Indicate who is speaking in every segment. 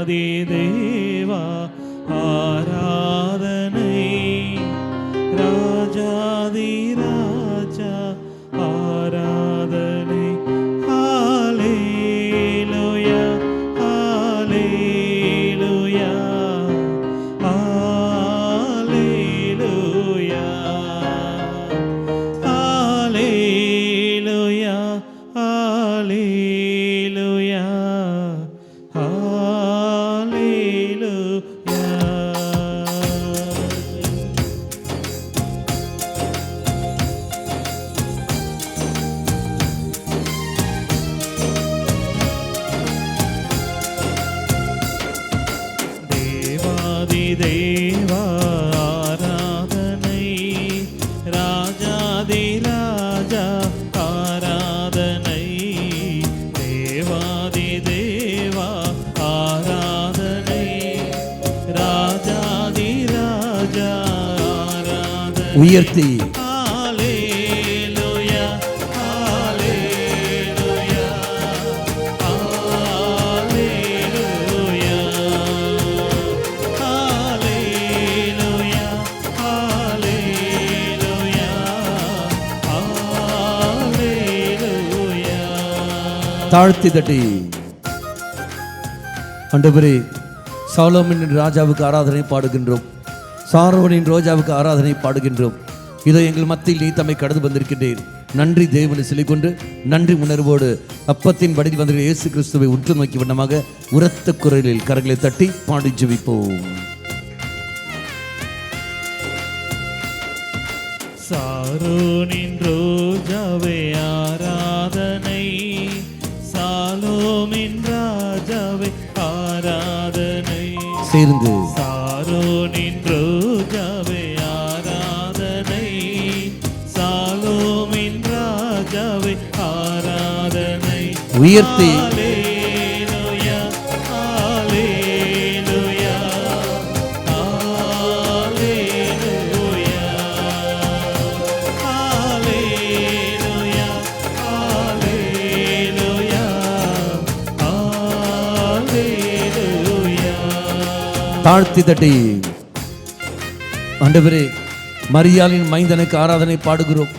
Speaker 1: தேவாதி தேவா ஆராதனை, ராஜாதி ராஜா ஆராதனை. ஹல்லேலூயா ஹல்லேலூயா ஹல்லேலூயா ஹல்லேலூயா ஹல்லேலூயா ஹல்லேலூயா. தேவாதி தேவா ஆராதனை, ராஜாதி ராஜா ஆராதனை. தேவாதி தேவா ஆராதனை, ராஜாதி ராஜா ஆராதனை.
Speaker 2: உயர்த்தி
Speaker 1: ஹல்லேலூயா ஹல்லேலூயா ஹல்லேலூயா ஹல்லேலூயா ஹல்லேலூயா ஹல்லேலூயா.
Speaker 2: தாழ்த்தி தட்டி ஆண்டவரே, சாலோமோனின் ராஜாவுக்கு ஆராதனை பாடுகின்றோம், சாரோனின் ரோஜாவுக்கு ஆராதனை பாடுகின்றோம். இதோ எங்கள் மத்தியில் நீ தம்மை கடந்து வந்திருக்கின்றேன். நன்றி தேவனை சொல்லிக்கொண்டு நன்றி உணர்வோடு அப்பத்தின் வடிவில் வந்த இயேசு கிறிஸ்துவை உற்று நோக்கி வண்ணமாக உரத்த குரலில் கரங்களை தட்டி பாடி ஜெபிப்போம்.
Speaker 1: சாரோனின் ரோஜாவே ஆராதனை, சாலோமின் ராஜாவே ஆராதனை.
Speaker 2: சேர்ந்து
Speaker 1: சாரோனின் ரோஜாவே ஆராதனை, சாலோமின் ராஜாவே ஆராதனை.
Speaker 2: உயர்த்தி
Speaker 1: ஹல்லேலூயா ஹல்லேலூயா ஹல்லேலூயா ஹல்லேலூயா ஹல்லேலூயா ஹல்லேலூயா.
Speaker 2: தாழ்த்தி தட்டி ஆண்டவரே, மரியாளின் மைந்தனுக்கு ஆராதனை பாடுகிறோம்,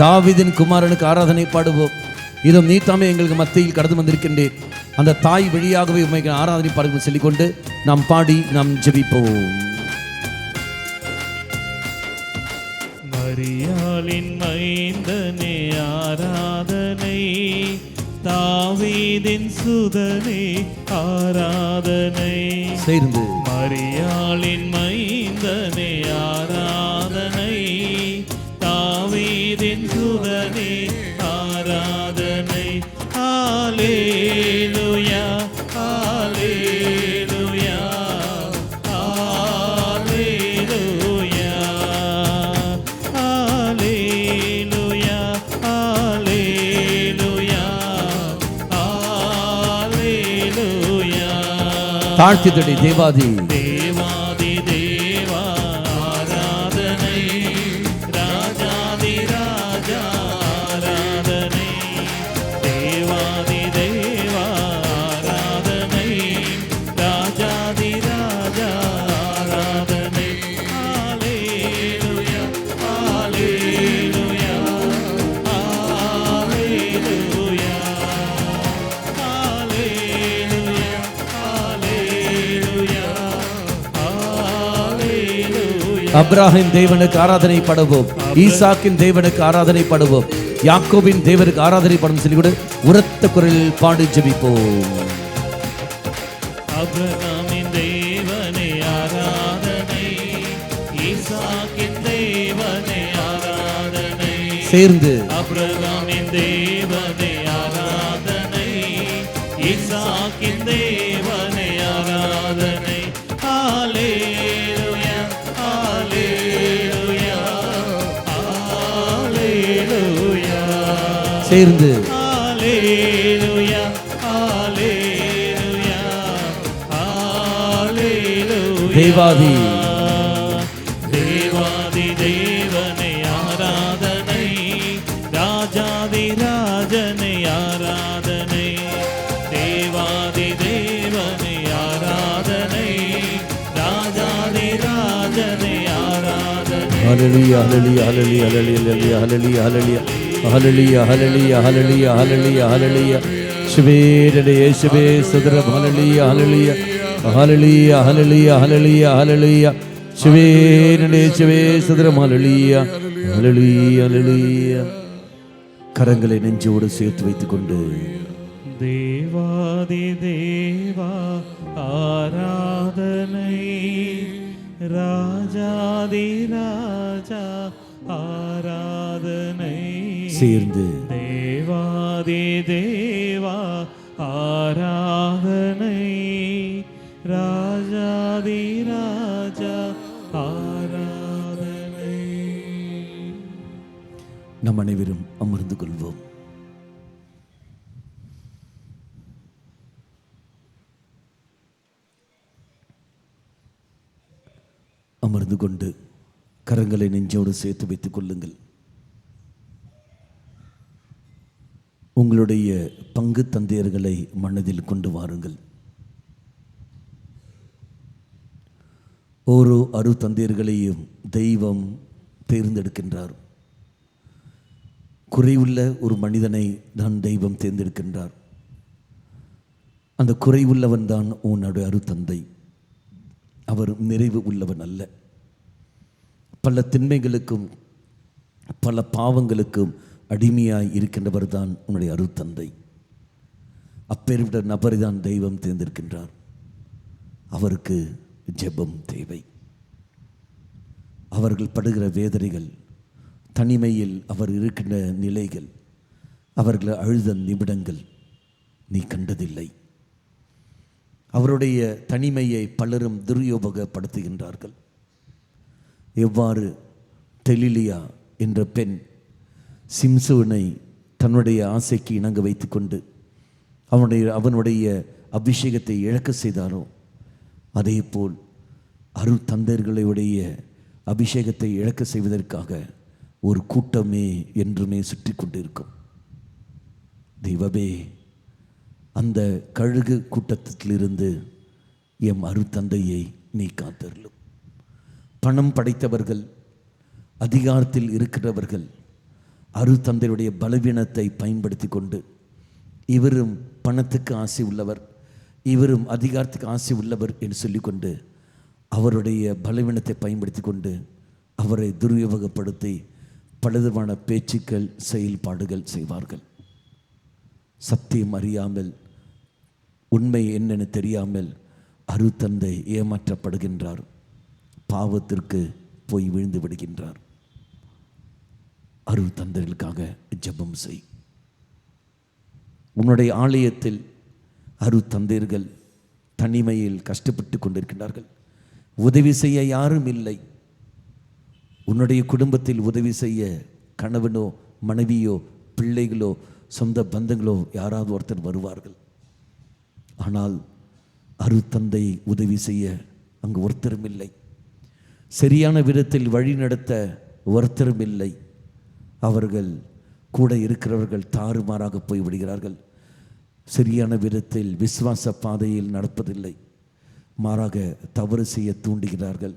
Speaker 2: தாவீதின் குமாரனுக்கு ஆராதனை பாடுவோம். இதோ நீ தாமே எங்களுக்கு மத்தியில் கடந்து வந்திருக்கின்றேன். அந்த தாய் வழியாகவே உண்மைக்கு ஆராதனை பாடுங்கள் சொல்லிக்கொண்டு நாம் பாடி நாம் ஜெபிப்போம்.
Speaker 1: மரியாளின் மைந்தனே ஆராதனை, தாவீதின் சுதனே ஆராதனை.
Speaker 2: சேர்ந்து
Speaker 1: மரியாளின் மைந்தனே ஆராதனை, தாவீதின் சுதனே ஆராதனை. ஹல்லேலூயா ஹல்லேலூயா ஹல்லேலூயா ஹல்லேலூயா ஹல்லேலூயா ஹல்லேலூயா.
Speaker 2: தாழ்த்தி தட்டி தேவாதி
Speaker 1: தேவாதி தேவா ஆராதனை, ராஜாதி ராஜா ஆராதனை. தேவாதி தேவா ஆராதனை, ராஜாதி ராஜா ஆராதனை. ஹல்லேலூயா ஹல்லேலூயா ஹல்லேலூயா ஹல்லேலூயா ஹல்லேலூயா ஹல்லேலூயா.
Speaker 2: அப்ராஹிம் தேவனுக்கு ஆராதனை பாடுவோம், ஈசாக்கின் தேவனுக்கு ஆராதனை பாடுவோம், யாக்கோபின் தேவனுக்கு ஆராதனை பாடும் சொல்லிவிடு உரத்த குரலில் பாடி ஜெபிப்போம்.
Speaker 1: அப்ரகாமின் தேவனே ஆராதனை, ஈசாக்கின் தேவனே ஆராதனை.
Speaker 2: சேர்ந்து
Speaker 1: அப்ரகாமின் தேவனே ஆராதனை, ஈசாக்கின் தேவனே ஆராதனை. ஹல்லேலூயா ஹல்லேலூயா ஹல்லேலூயா.
Speaker 2: சேர்ந்து
Speaker 1: ஹல்லேலூயா ஹல்லேலூயா ஹல்லேலூயா.
Speaker 2: தேவாதி
Speaker 1: தேவாதி தேவனை ஆராதனை, ராஜாதி ராஜனை ஆராதனை. தேவாதி தேவனை ஆராதனை,
Speaker 2: ஹalleluya ஹalleluya ஹalleluya ஹalleluya ஹalleluya ஹalleluya ஹalleluya ஹalleluya ஹalleluya ஹalleluya ஷிவேரே இயேசுவே ஸ்தோத்திரம் ஹalleluya ஹalleluya ஹalleluya ஹalleluya ஹalleluya ஹalleluya ஷிவேரே இயேசுவே ஸ்தோத்திரம் ஹalleluya ஹalleluya ஹalleluya கரங்களை நெஞ்சோடு சேர்த்து வைத்துக்கொண்டு
Speaker 1: தேவாதி தேவா ஆராதனை, ராஜாதி ராஜா ஆராதனை,
Speaker 2: சேர்ந்து
Speaker 1: தேவாதி தேவா ஆராதனை, ராஜாதி ராஜா ஆராதனை.
Speaker 2: நம் அனைவரும் அமர்ந்து கொள்வோம். அமர்ந்து கொண்டு கரங்களை நெஞ்சோடு சேர்த்து வைத்துக் கொள்ளுங்கள். உங்களுடைய பங்கு தந்தையர்களை மனதில் கொண்டு வாருங்கள். ஓரோ அரு தந்தையர்களையும் தெய்வம் தேர்ந்தெடுக்கின்றார். குறைவுள்ள ஒரு மனிதனை தான் தெய்வம் தேர்ந்தெடுக்கின்றார். அந்த குறைவுள்ளவன் தான் உன்னுடைய அரு தந்தை. அவர் நிறைவு உள்ளவன் அல்ல. பல திண்மைகளுக்கும் பல பாவங்களுக்கும் அடிமையாய் இருக்கின்றவர் தான் உன்னுடைய அரு தந்தை. அப்பேற்பட்ட நபரை தான் தெய்வம் தேர்ந்தெடுக்கின்றார். அவருக்கு ஜெபம் தேவை. அவர்கள் படுகிற வேதனைகள், தனிமையில் அவர் இருக்கின்ற நிலைகள், அவர்கள் அழுத நிமிடங்கள் நீ கண்டதில்லை. அவருடைய தனிமையை பலரும் துரியோபகப்படுத்துகின்றார்கள். எவ்வாறு தெலிலியா என்ற பெண் சிம்சோனை தன்னுடைய ஆசைக்கு இணங்க வைத்துக்கொண்டு அவனுடைய அபிஷேகத்தை இழக்க செய்தாரோ, அதே போல் அரு தந்தையர்களுடைய அபிஷேகத்தை இழக்க செய்வதற்காக ஒரு கூட்டமே என்றுமே சுற்றி கொண்டிருக்கும். தெய்வமே, அந்த கழுகு கூட்டத்திலிருந்து எம் அரு தந்தையை நீ காத்தருளும். பணம் படைத்தவர்கள், அதிகாரத்தில் இருக்கிறவர்கள் அரு தந்தையுடைய பலவீனத்தை பயன்படுத்தி கொண்டு, இவரும் பணத்துக்கு ஆசை உள்ளவர், இவரும் அதிகாரத்துக்கு ஆசை உள்ளவர் என்று சொல்லிக்கொண்டு அவருடைய பலவீனத்தை பயன்படுத்தி கொண்டு அவரை துர்யோகப்படுத்தி பலவிதமான பேச்சுக்கள், செயல்பாடுகள் செய்வார்கள். சத்தியம் அறியாமல், உண்மை என்னென்னு தெரியாமல் அரு தந்தை ஏமாற்றப்படுகின்றார். பாவத்திற்கு போய் விழுந்து விடுகின்றார். அரு தந்தைகளுக்காக ஜெபம் செய். உன்னுடைய ஆலயத்தில் அரு தந்தையர்கள் தனிமையில் கஷ்டப்பட்டு கொண்டிருக்கின்றார்கள். உதவி செய்ய யாரும் இல்லை. உன்னுடைய குடும்பத்தில் உதவி செய்ய கணவனோ மனைவியோ பிள்ளைகளோ சொந்த பந்தங்களோ யாராவது ஒருத்தர் வருவார்கள். ஆனால் அரு தந்தை உதவி செய்ய அங்கு ஒருத்தரும் இல்லை. சரியான விதத்தில் வழி நடத்த ஒருத்தரும் இல்லை. அவர்கள் கூட இருக்கிறவர்கள் தாறுமாறாக போய் விடுகிறார்கள். சரியான விதத்தில் விசுவாச பாதையில் நடப்பதில்லை. மாறாக தவறு செய்ய தூண்டுகிறார்கள்.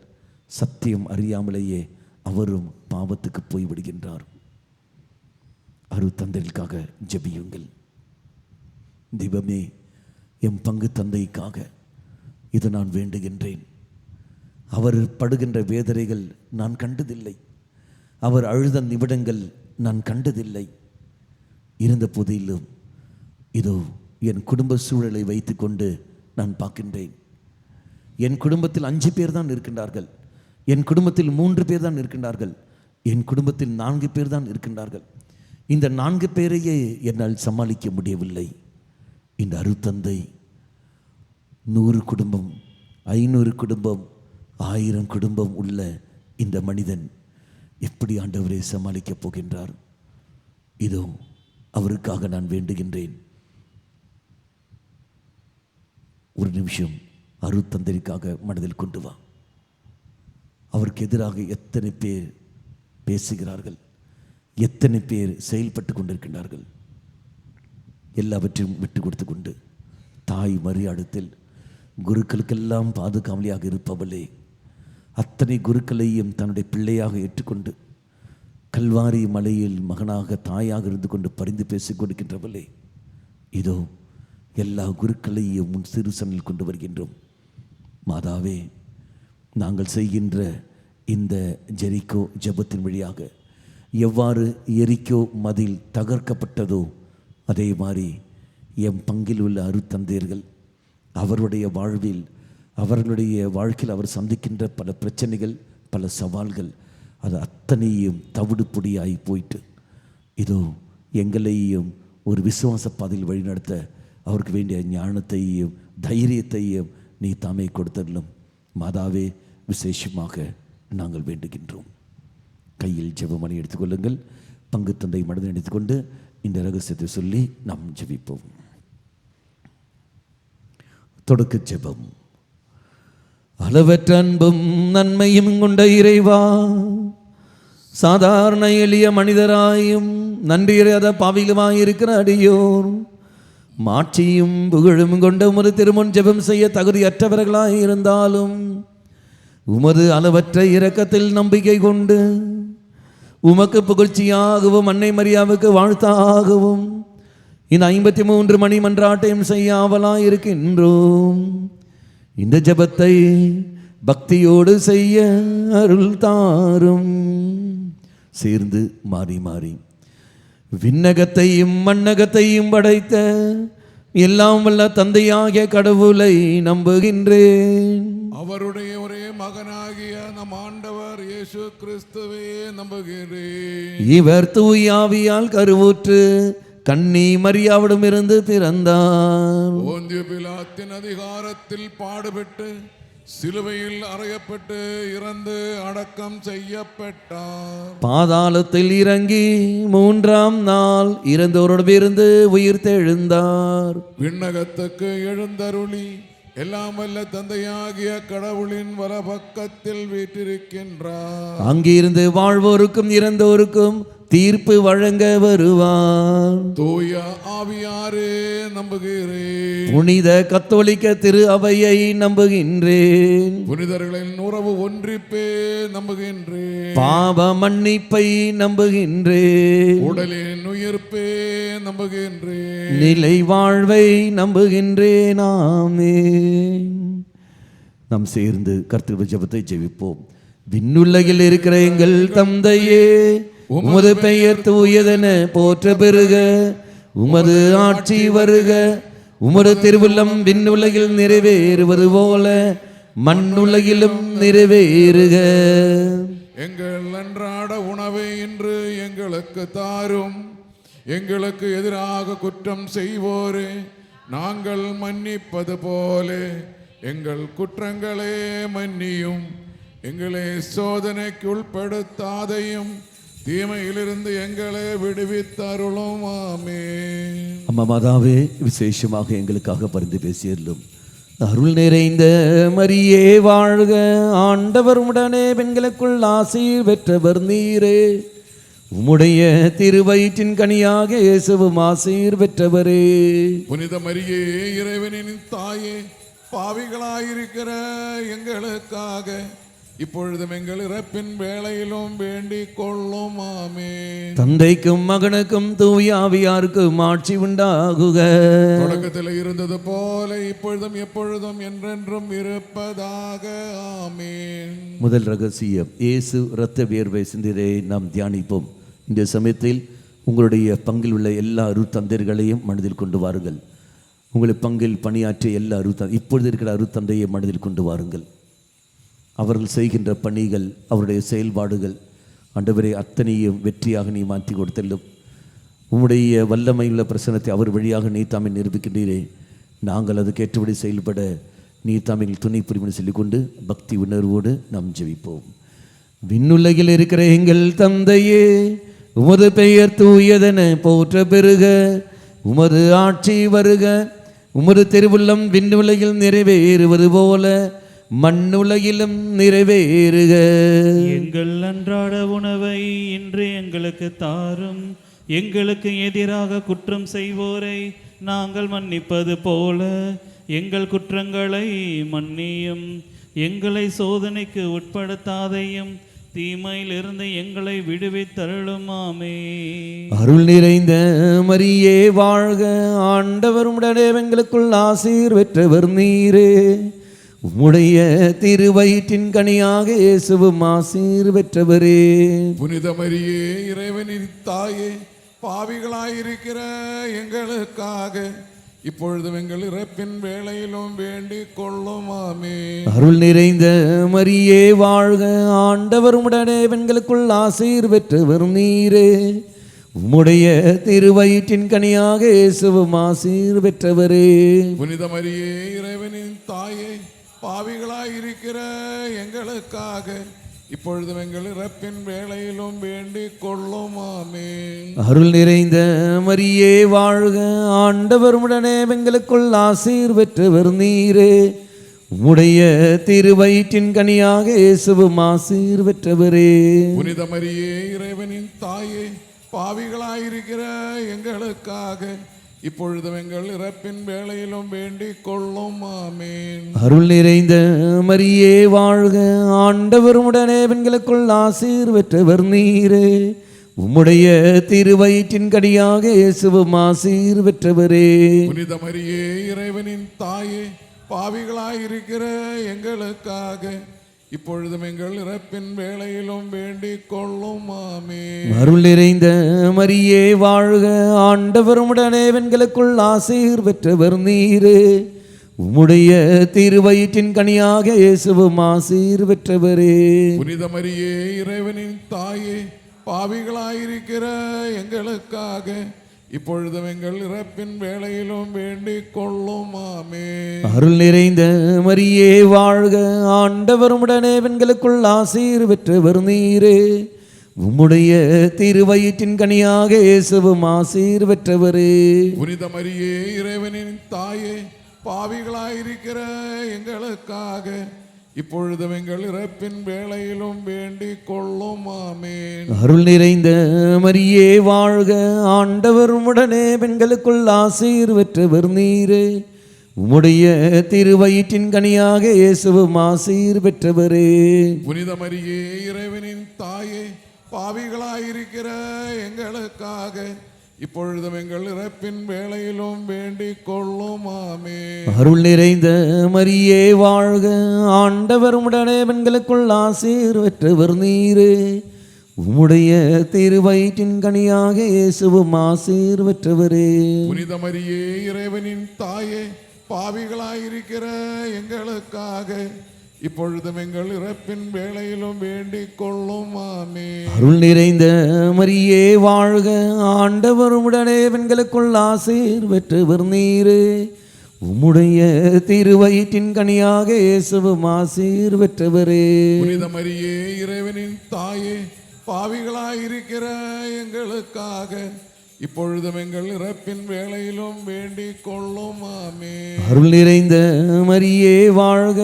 Speaker 2: சத்தியம் அறியாமலேயே அவரும் பாவத்துக்கு போய் விடுகின்றார். அரு தந்தைகளுக்காக ஜெபியுங்கள். தெய்வமே, எம் பங்கு தந்தைக்காக இது நான் வேண்டுகின்றேன். அவர் படுகின்ற வேதனைகள் நான் கண்டதில்லை. அவர் அழுத நிமிடங்கள் நான் கண்டதில்லை. இருந்த போதிலும் இதோ என் குடும்ப சூழலை வைத்து கொண்டு நான் பார்க்கின்றேன். என் குடும்பத்தில் 5 பேர் தான் இருக்கின்றார்கள். என் குடும்பத்தில் 3 பேர் தான் இருக்கின்றார்கள். என் குடும்பத்தில் 4 பேர் தான் இருக்கின்றார்கள். இந்த 4 பேரையே என்னால் சமாளிக்க முடியவில்லை. இந்த அரு தந்தை 100 குடும்பம், 500 குடும்பம், 1000 குடும்பம் உள்ள இந்த மனிதன் எப்படி ஆண்டவரை சமாளிக்கப் போகின்றார்? இதோ அவருக்காக நான் வேண்டுகின்றேன். ஒரு நிமிஷம் அரு தந்தைக்காக மனதில் கொண்டு வா. அவருக்கு எதிராக எத்தனை பேர் பேசுகிறார்கள், எத்தனை பேர் செயல்பட்டு கொண்டிருக்கின்றார்கள். எல்லாவற்றையும் விட்டு கொடுத்து கொண்டு தாய் மரியாதத்தில் குருக்களுக்கெல்லாம் பாதுகாவலியாக இருப்பவளே, அத்தனை குருக்களையும் தன்னுடைய பிள்ளையாக ஏற்றுக்கொண்டு கல்வாரி மலையில் மகனாக தாயாக இருந்து கொண்டு பரிந்து பேசிக் கொடுக்கின்றவளே, இதோ எல்லா குருக்களையும் உன் சிறுசனில் கொண்டு வருகின்றோம். மாதாவே, நாங்கள் செய்கின்ற இந்த ஜெரிக்கோ ஜெபத்தின் வழியாக எவ்வாறு எரிக்கோ மதில் தகர்க்கப்பட்டதோ அதே மாதிரி என் பங்கில் உள்ள அருத்தந்தையர்கள் அவர்களுடைய வாழ்க்கையில் அவர் சந்திக்கின்ற பல பிரச்சனைகள், பல சவால்கள், அது அத்தனையும் தவிடு பொடியாகி போயிட்டு இதோ எங்களையும் ஒரு விசுவாச பாதையில் வழிநடத்த அவருக்கு வேண்டிய ஞானத்தையும் தைரியத்தையும் நீ தாமே கொடுத்தரலும். மாதாவே, விசேஷமாக நாங்கள் வேண்டுகின்றோம். கையில் ஜெபமணி எடுத்துக்கொள்ளுங்கள். பங்கு தந்தை மனதில் எடுத்துக்கொண்டு இந்த ரகசியத்தை சொல்லி நாம் ஜெபிப்போம். தொடக்க ஜெபம். அளவற்ற அன்பும் நன்மையும் கொண்ட இறைவா, சாதாரண எளிய மனிதராயும் நன்றியறியாத பாவிலுமாயிருக்கிற அடியோர் மாட்சியும் புகழும் கொண்ட உமது திருமுன் ஜெபம் செய்ய தகுதியற்றவர்களாய் இருந்தாலும் உமது அளவற்ற இரக்கத்தில் நம்பிக்கை கொண்டு உமக்கு புகழ்ச்சியாகவும் அன்னை மரியாவுக்கு வாழ்த்தாகவும் இந்த 53 மணி மன்றாட்டையும் செய்யாவலாய் இருக்கின்றோம். இந்த ஜெபத்தை பக்தியோடு செய்ய அருள் தாரும். சேர்ந்து மாறி மாறி விண்ணகத்தையும் மண்ணகத்தையும் படைத்த எல்லாம் வல்ல தந்தையாகிய கடவுளை நம்புகின்றேன்.
Speaker 3: அவருடைய ஒரே மகனாகிய நம் ஆண்டவர் இயேசு கிறிஸ்துவே நம்புகிறேன்.
Speaker 2: இவர் தூய ஆவியால் கருவுற்று கன்னி மரியாவிடம் இருந்து பிறந்தார்.
Speaker 3: போந்திய பிலாத்தின் அதிகாரத்தில் பாடுபட்டு சிலுவையில் அறையப்பட்டு இறந்து அடக்கம் செய்யப்பட்டார்.
Speaker 2: பாதாளத்தில் இறங்கி 3ஆம் நாள் இறந்தோரோடு இருந்து உயிர் தெழுந்தார்.
Speaker 3: விண்ணகத்துக்கு எழுந்தருளி எல்லாம் வல்ல தந்தையாகிய கடவுளின் வலப்பக்கத்தில் வீற்றிருக்கின்றார்.
Speaker 2: அங்கிருந்து வாழ்வோருக்கும் இறந்தோருக்கும் தீர்ப்பு வழங்க வருவார்.
Speaker 3: தூய ஆவியாரே நம்புகிறேன்.
Speaker 2: புனித கத்தோலிக்க திரு அவையை நம்புகின்றேன்.
Speaker 3: புனிதர்களின் உறவு ஒன்றிப்பே நம்புகின்றேன்.
Speaker 2: பாவ மன்னிப்பை நம்புகின்றேன்.
Speaker 3: உடலின் உயிர்ப்பே நம்புகின்றேன்.
Speaker 2: நிலை வாழ்வை நம்புகின்றேன். ஆமென். நாம் சேர்ந்து கர்த்தருடைய ஜெபத்தை ஜெபிப்போம். விண்ணுலகில் இருக்கிற எங்கள் தந்தையே, உமது பெயர் தூயதென போற்ற பெறுக. உமது ஆட்சி வருக. உமது திருவுள்ளம் விண்ணுலகில் நிறைவேறுவது போல மண்ணுலகிலும் நிறைவேறுக.
Speaker 3: எங்கள் அன்றாட உணவை இன்று எங்களுக்கு தாரும். எங்களுக்கு எதிராக குற்றம் செய்வோரே நாங்கள் மன்னிப்பது போல எங்கள் குற்றங்களே மன்னியும். எங்களை சோதனைக்கு உட்படுத்தாதையும் தீமையிலிருந்து எங்களை விடுவித்தருளும். ஆமென்.
Speaker 2: அம்மா மாதாவே, விசேஷமாக எங்களுக்காக பரிந்து பேசியருளும். அருள் நிறைந்த மரியே வாழ்க. ஆண்டவர் உடனே பெண்களுக்குள் ஆசீர் பெற்றவர் நீரே. உம்முடைய திருவயிற்றின் கனியாக இயேசுவும் ஆசீர் பெற்றவரே.
Speaker 3: புனித மரியே, இறைவனின் தாயே, பாவிகளாயிருக்கிற எங்களுக்காக இப்பொழுதும் எங்கள் இறப்பின் வேளையிலும் வேண்டிக் கொள்ளும். ஆமென்.
Speaker 2: தந்தைக்கும் மகனுக்கும் தூய ஆவியாருக்கும் ஆட்சி உண்டாகுக.
Speaker 3: தொடக்கத்தில் இருந்தது போல இப்பொழுதும் எப்பொழுதும் என்றென்றும் இருப்பதாக. ஆமென்.
Speaker 2: முதல் ரகசியம், இயேசு இரத்த வியர்வை சிந்தியதை நாம் தியானிப்போம். இந்த சமயத்தில் உங்களுடைய பங்கில் உள்ள எல்லா அருத்தந்தையர்களையும் மனதில் கொண்டு வாருங்கள். உங்களை பங்கில் பணியாற்றிய எல்லா இப்பொழுது இருக்கிற அருத்தந்தையை மனதில் கொண்டு வாருங்கள். அவர்கள் செய்கின்ற பணிகள், அவருடைய செயல்பாடுகள் ஆண்டவரே அத்தனையும் வெற்றியாக நீ மாற்றி கொடுத்தல்லும். உம்முடைய வல்லமையுள்ள பிரசனத்தை அவர் வழியாக நீ தாமே நிரூபிக்கின்றீரே. நாங்கள் அதுக்கேற்றபடி செயல்பட நீ தாமே துணை புரிவுன்னு சொல்லிக்கொண்டு பக்தி உணர்வோடு நாம் ஜெபிப்போம். விண்ணுலகில் இருக்கிற எங்கள் தந்தையே, உமது பெயர் தூயதென போற்ற பெறுக. உமது ஆட்சி வருக. உமது திருவுள்ளம் விண்ணுலகில் நிறைவேறுவது போல மண்ணுலகிலும் நிறைவேறுக.
Speaker 1: எங்கள் அன்றாட உணவை இன்று எங்களுக்கு தாரும். எங்களுக்கு எதிராக குற்றம் செய்வோரை நாங்கள் மன்னிப்பது போல எங்கள் குற்றங்களை மன்னியும். எங்களை சோதனைக்கு உட்படுத்தாதையும் தீமையிலிருந்து எங்களை விடுவித்தருளுமாமே.
Speaker 2: அருள் நிறைந்த மரியே வாழ்க, ஆண்டவர் உம்முடனே எங்களுக்குள் ஆசீர் பெற்றவர் நீரே. உம்முடைய திருவயிற்றின் கனியாக இயேசுவும் ஆசீர் பெற்றவரே.
Speaker 3: புனித மரியே இறைவனின் தாயே, பாவிகளாயிருக்கிற எங்களுக்காக இப்பொழுதும் எங்கள் இறப்பின் வேளையிலும் வேண்டிக் கொள்ளுமாமே.
Speaker 2: அருள் நிறைந்த மரியே வாழ்க, ஆண்டவர் உம்முடனே பெண்களுக்குள் ஆசீர் பெற்றவர் நீரே. உம்முடைய திருவயிற்றின் கனியாக இயேசுவும் ஆசீர் பெற்றவரே.
Speaker 3: புனித மரியே இறைவனின் தாயே, பாவிகளாயிருக்கிற எங்களுக்காக இப்பொழுதும் எங்கள் இறப்பின் வேளையிலும் வேண்டிக் கொள்ளுமாமே.
Speaker 2: அருள் நிறைந்த மரியே வாழ்க, ஆண்டவர் உம்முடனே பெண்களுக்குள் ஆசீர் பெற்றவர் நீரே. உம்முடைய திருவயிற்றின் கனியாக இயேசுவும் ஆசீர் பெற்றவரே.
Speaker 3: புனித மரியே இறைவனின் தாயே, பாவிகளாயிருக்கிற எங்களுக்காக இப்பொழுதும் எங்கள் இறப்பின் வேளையிலும் வேண்டிக் கொள்ளுமாமே.
Speaker 2: அருள் நிறைந்த மரியே வாழ்க, ஆண்டவர் உம்முடனே பெண்களுக்குள் ஆசீர் பெற்றவர் நீரே. உம்முடைய திருவயிற்றின் கனியாக இயேசுவும் ஆசீர் பெற்றவரே.
Speaker 3: புனித மரியே இறைவனின் தாயே, பாவிகளாயிருக்கிற எங்களுக்காக இப்பொழுதும் எங்கள் இறப்பின் வேளையிலும் வேண்டிக் கொள்ளுமாமே.
Speaker 2: அருள் நிறைந்த மரியே வாழ்க, ஆண்டவர் உம்முடனே பெண்களுக்குள் ஆசீர் பெற்றவர் நீரே. உம்முடைய திருவயிற்றின் கனியாக இயேசுவும் ஆசீர் பெற்றவரே.
Speaker 3: புனித மரியே இறைவனின் தாயே, பாவிகளாயிருக்கிற எங்களுக்காக இப்பொழுதும் எங்கள் இறப்பின் வேளையிலும் வேண்டிக் கொள்ளுமாமே.
Speaker 2: அருள் நிறைந்த மரியே வாழ்க, ஆண்டவர் உம்முடனே பெண்களுக்குள் ஆசீர் பெற்றவர் நீரே. உம்முடைய திருவயிற்றின் கனியாக இயேசுவும் ஆசீர் பெற்றவரே.
Speaker 3: புனித மரியே இறைவனின் தாயே, பாவிகளாயிருக்கிற எங்களுக்காக இப்பொழுதும் எங்கள் இறப்பின் வேளையிலும் வேண்டிக் கொள்ளுமாமே.
Speaker 2: அருள் நிறைந்த மரியே வாழ்க, ஆண்டவர் உம்முடனே பெண்களுக்குள் ஆசீர் பெற்றவர் நீரே. உம்முடைய திருவயிற்றின் கனியாக இயேசுவும் ஆசீர் பெற்றவரே.
Speaker 3: புனித மரியே இறைவனின் தாயே, பாவிகளாயிருக்கிற எங்களுக்காக இப்பொழுதும் எங்கள் இறப்பின் வேளையிலும் வேண்டிக் கொள்ளுமாமே.
Speaker 2: அருள் நிறைந்த மரியே வாழ்க, ஆண்டவர் உம்முடனே பெண்களுக்குள் ஆசீர் பெற்றவர் நீரே. உம்முடைய திருவயிற்றின் கனியாக இயேசுவும் ஆசீர் பெற்றவரே.
Speaker 3: புனித மரியே இறைவனின் தாயே, பாவிகளாயிருக்கிற எங்களுக்காக இப்பொழுதும் எங்கள் இறப்பின் வேளையிலும் வேண்டிக் கொள்ளுமாமே.
Speaker 2: அருள் நிறைந்த மரியே வாழ்க, ஆண்டவர் உம்முடனே பெண்களுக்குள் ஆசீர் பெற்றவர் நீரே. உம்முடைய திருவயிற்றின் கனியாக இயேசுவும் ஆசீர் பெற்றவரே.
Speaker 3: புனித மரியே இறைவனின் தாயே, பாவிகளாயிருக்கிற எங்களுக்காக இப்பொழுதும் எங்கள் இறப்பின் வேளையிலும் வேண்டிக் கொள்ளுமாமே.
Speaker 2: அருள் நிறைந்த மரியே வாழ்க,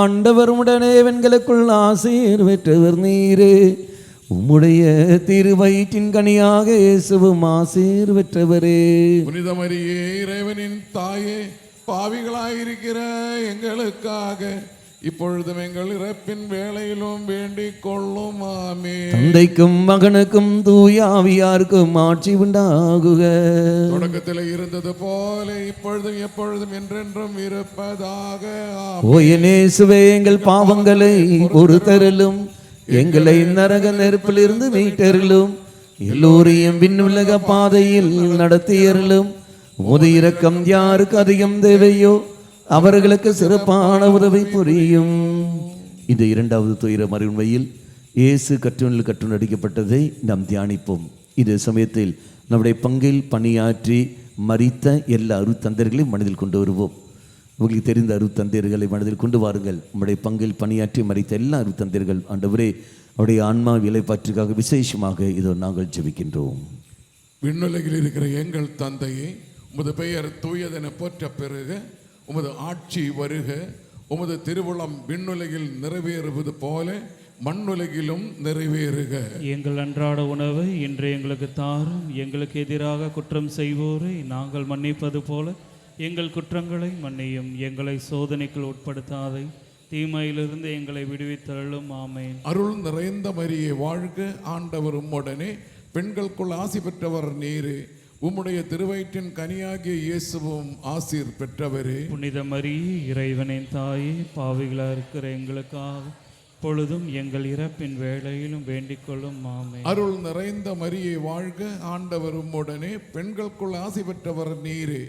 Speaker 2: ஆண்டவர் உம்முடனே பெண்களுக்குள் ஆசீர் பெற்றவர் நீரே. உம்முடைய திருவயிற்றின் கனியாக இயேசுவும் ஆசீர் பெற்றவரே.
Speaker 3: புனித மரியே இறைவனின் தாயே, பாவிகளாயிருக்கிற எங்களுக்காக இப்பொழுதும் எங்கள் இறப்பின் வேளையிலும் வேண்டிக் கொள்ளுமாமே.
Speaker 2: தந்தைக்கும் மகனுக்கும் தூய ஆவியாருக்கும் ஆட்சி உண்டாகுக.
Speaker 3: தொடக்கத்தில் இருந்தது போல இப்பொழுதும் எப்பொழுதும் என்றென்றும் இருப்பதாக.
Speaker 2: ஓ என் இயேசுவே, எங்கள் பாவங்களை பொறுத்தருளும், எங்களை நரக நெருப்பிலிருந்து மீட்டருளும், எல்லோரையும் விண்ணுலக பாதையில் நடத்தியருளும். உமது இரக்கம் யாருக்கு அதிகம் தேவையோ அவர்களுக்கு சிறப்பான உதவி புரியும். இந்த இரண்டாவது துயர மறுமையில் இயேசு கற்றுணில் கற்றுநடிக்கப்பட்டதை நாம் தியானிப்போம். இதே சமயத்தில் நம்முடைய பங்கில் பணியாற்றி மரித்த எல்லா அருத்தந்தர்களையும் மனதில் கொண்டு வருவோம். உங்களுக்கு தெரிந்த அருத்தந்தர்களை மனதில் கொண்டு வாருங்கள். நம்முடைய பங்கில் பணியாற்றி மரித்த எல்லா அருத்தந்தர்கள் ஆண்டவரே, அவருடைய ஆன்மா இலைப்பாற்றுக்காக விசேஷமாக இதோ நாங்கள் ஜெபிக்கின்றோம்.
Speaker 3: விண்ணுலகில் இருக்கிற எங்கள் தந்தையே, உமது பெயர் தூயதென போற்ற பெறுக. உமது ஆட்சி வருக. உமது திருவுளம் விண்ணுலகில் நிறைவேறுவது போல மண்ணுலகிலும் நிறைவேறுக.
Speaker 1: எங்கள் அன்றாட உணவை இன்று எங்களுக்கு தாரும். எங்களுக்கு எதிராக குற்றம் செய்வோரை நாங்கள் மன்னிப்பது போல எங்கள் குற்றங்களை மன்னியும். எங்களை சோதனைக்குள் உட்படுத்தாதை, தீமையிலிருந்து எங்களை விடுவித்தருளும். ஆமென்.
Speaker 3: அருள் நிறைந்த மரியே வாழ்க, ஆண்டவர் உம்முடனே, பெண்களுக்குள் ஆசி பெற்றவர் நீரே, உம்முடைய திருவயிற்றின் கனியாகிய இயேசுவும் ஆசீர் பெற்றவரே.
Speaker 1: புனித மரியே, இறைவனின் தாயே, பாவிகளாக இருக்கிற எங்களுக்காக பொழுதும் எங்கள் இறப்பின் வேளையிலும் வேண்டிக் கொள்ளும். ஆமென்.
Speaker 3: அருள் நிறைந்த மரியே வாழ்க, ஆண்டவர் உம்முடனே, பெண்களுக்குள் ஆசி பெற்றவர் நீரே,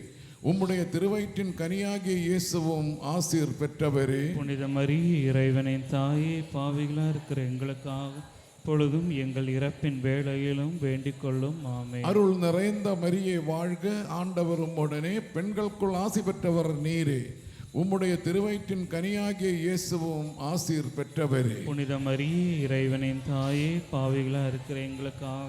Speaker 3: உம்முடைய திருவயிற்றின் கனியாகிய இயேசுவும் ஆசீர் பெற்றவரே.
Speaker 1: புனித மரியே, இறைவனின் தாயே, பாவிகளாக இருக்கிற எங்களுக்காக பொழுதும் எங்கள் இறப்பின் வேளையிலும் வேண்டிக் கொள்ளும். ஆமென்.
Speaker 3: அருள் நிறைந்த மரியே வாழ்க, ஆண்டவர் உம்முடனே, பெண்களுக்குள் ஆசி பெற்றவர் நீரே, உம்முடைய திருவயிற்றின் கனியாகிய இயேசுவும் ஆசீர் பெற்றவரே.
Speaker 1: புனித மரியே, இறைவனின் தாயே, பாவிகளாக இருக்கிற எங்களுக்காக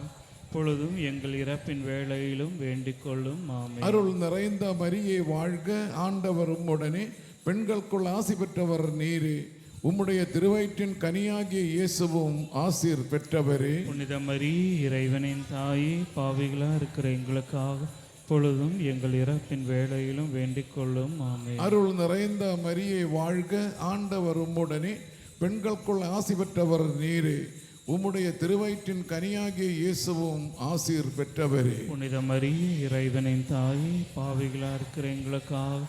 Speaker 1: பொழுதும் எங்கள் இறப்பின் வேளையிலும் வேண்டிக் கொள்ளும். ஆமென்.
Speaker 3: அருள் நிறைந்த மரியே வாழ்க, ஆண்டவர் உம்முடனே, பெண்களுக்குள் ஆசி பெற்றவர் நீரே, உம்முடைய திருவயிற்றின் கனியாகிய இயேசுவும் ஆசீர் பெற்றவரே.
Speaker 1: புனித மரியே, இறைவனின் தாயே, பாவிகளாக இருக்கிற எங்களுக்காக பொழுதும் எங்கள் இறப்பின் வேளையிலும் வேண்டிக் கொள்ளும். ஆமென்.
Speaker 3: அருள் நிறைந்த மரியே வாழ்க, ஆண்டவர் உம்முடனே, பெண்களுக்குள் ஆசி பெற்றவர் நீரே, உம்முடைய திருவயிற்றின் கனியாகிய இயேசுவும் ஆசீர் பெற்றவரே.
Speaker 1: புனித மரியே, இறைவனின் தாயே, பாவிகளாக இருக்கிற எங்களுக்காக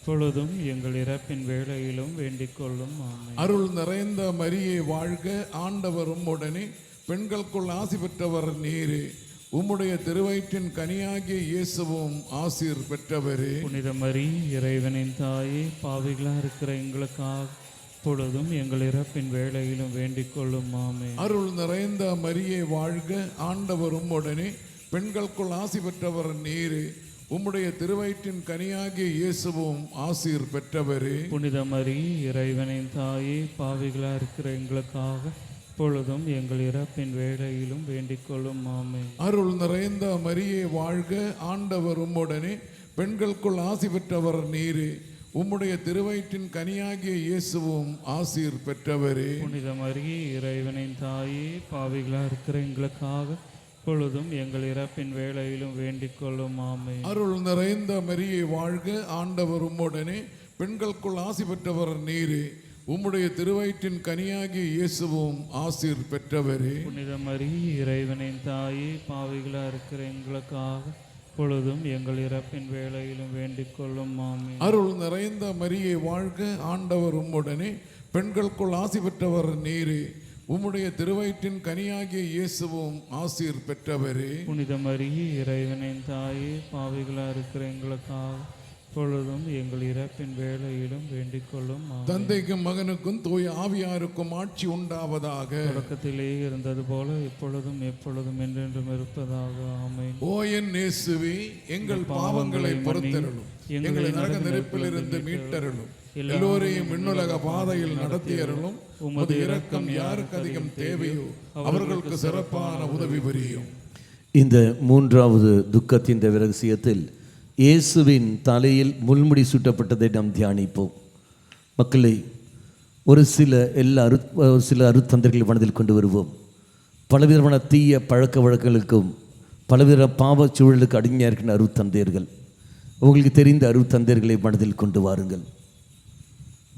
Speaker 1: பொழுதும் எங்கள் இறப்பின் வேளையிலும் வேண்டிக் கொள்ளும். ஆமென்.
Speaker 3: அருள் நிறைந்த மரியே வாழ்க, ஆண்டவர் உம்முடனே, பெண்களுக்குள் ஆசி பெற்றவர் நீரே, உம்முடைய திருவயிற்றின் கனியாகிய இயேசுவும் ஆசீர் பெற்றவரே.
Speaker 1: புனித மரியே, இறைவனின் தாயே, பாவிகளாக இருக்கிற எங்களுக்காக பொழுதும் எங்கள் இறப்பின் வேளையிலும் வேண்டிக் கொள்ளும். ஆமென்.
Speaker 3: அருள் நிறைந்த மரியே வாழ்க, ஆண்டவர் உம்முடனே, பெண்களுக்குள் ஆசி பெற்றவர் நீரே, உம்முடைய திருவயிற்றின் கனியாகிய இயேசுவும் ஆசீர் பெற்றவரே.
Speaker 1: புனித மரியே, இறைவனின் தாயே, பாவிகளாக இருக்கிற எங்களுக்காக பொழுதும் எங்கள் இறப்பின் வேளையிலும் வேண்டிக் கொள்ளும். ஆமென்.
Speaker 3: அருள் நிறைந்த மரியே வாழ்க, ஆண்டவர் உம்முடனே, பெண்களுக்குள் ஆசி பெற்றவர் நீரே, உம்முடைய திருவயிற்றின் கனியாகிய இயேசுவும் ஆசீர் பெற்றவரே.
Speaker 1: புனித மரியே, இறைவனின் தாயே, பாவிகளாக இருக்கிற எங்களுக்காக பொழுதும் எங்கள் இறப்பின் வேளையிலும் வேண்டிக் கொள்ளும். ஆமென்.
Speaker 3: அருள் நிறைந்த மரியே வாழ்க, ஆண்டவர் உம்முடனே, பெண்களுக்குள் ஆசி பெற்றவர் நீரே, உம்முடைய திருவயிற்றின் கனியாகிய இயேசுவும் ஆசீர் பெற்றவரே.
Speaker 1: புனித மரியே, இறைவனின் தாயே, பாவிகளாக இருக்கிற எங்களுக்காக பொழுதும் எங்கள் இறப்பின் வேளையிலும் வேண்டிக் கொள்ளும். ஆமென்.
Speaker 3: அருள் நிறைந்த மரியே வாழ்க, ஆண்டவர் உம்முடனே, பெண்களுக்குள் ஆசி பெற்றவர் நீரே, உம்முடைய திருவயிற்றின் கனியாகிய இயேசுவும் ஆசீர் பெற்றவரே.
Speaker 1: புனித மரியே, இறைவனின் தாயே, பாவிகளாக இருக்கிற எங்களுக்காக பொழுதும் எங்கள் இறப்பின் வேளையிலும் வேண்டிக் கொள்ளும். ஆமென்.
Speaker 3: தந்தைக்கும் மகனுக்கும் தூய ஆவியாருக்கும் ஆட்சி உண்டாவதாக.
Speaker 1: தொடக்கத்திலே இருந்தது போல இப்பொழுதும் எப்பொழுதும் என்றென்றும் இருப்பதாக. ஆமென்.
Speaker 3: ஓ என் இயேசுவே, எங்கள் பாவங்களை பொறுத்தருளும், எங்களை நரக நெருப்பிலிருந்து மீட்டருளும், எல்லோரையும் விண்ணுலக பாதையில் நடத்தியருளும். உமது இரக்கம் யாருக்கு அதிகம் தேவையோ அவர்களுக்கு சிறப்பான உதவி புரியும்.
Speaker 2: இந்த மூன்றாவது துக்கத்தின் ரகசியத்தில் இயேசுவின் தலையில் முள்முடி சூட்டப்பட்டதை நாம் தியானிப்போம். மக்களை, ஒரு சில அருத்தந்தர்களை மனதில் கொண்டு வருவோம். பலவிதமான தீய பழக்க வழக்கங்களுக்கும் பலவித பாவ சூழலுக்கு அடிமையாக இருக்கின்ற அருத்தந்தையர்கள், உங்களுக்கு தெரிந்த அருத்தந்தையர்களை மனதில் கொண்டு வாருங்கள்.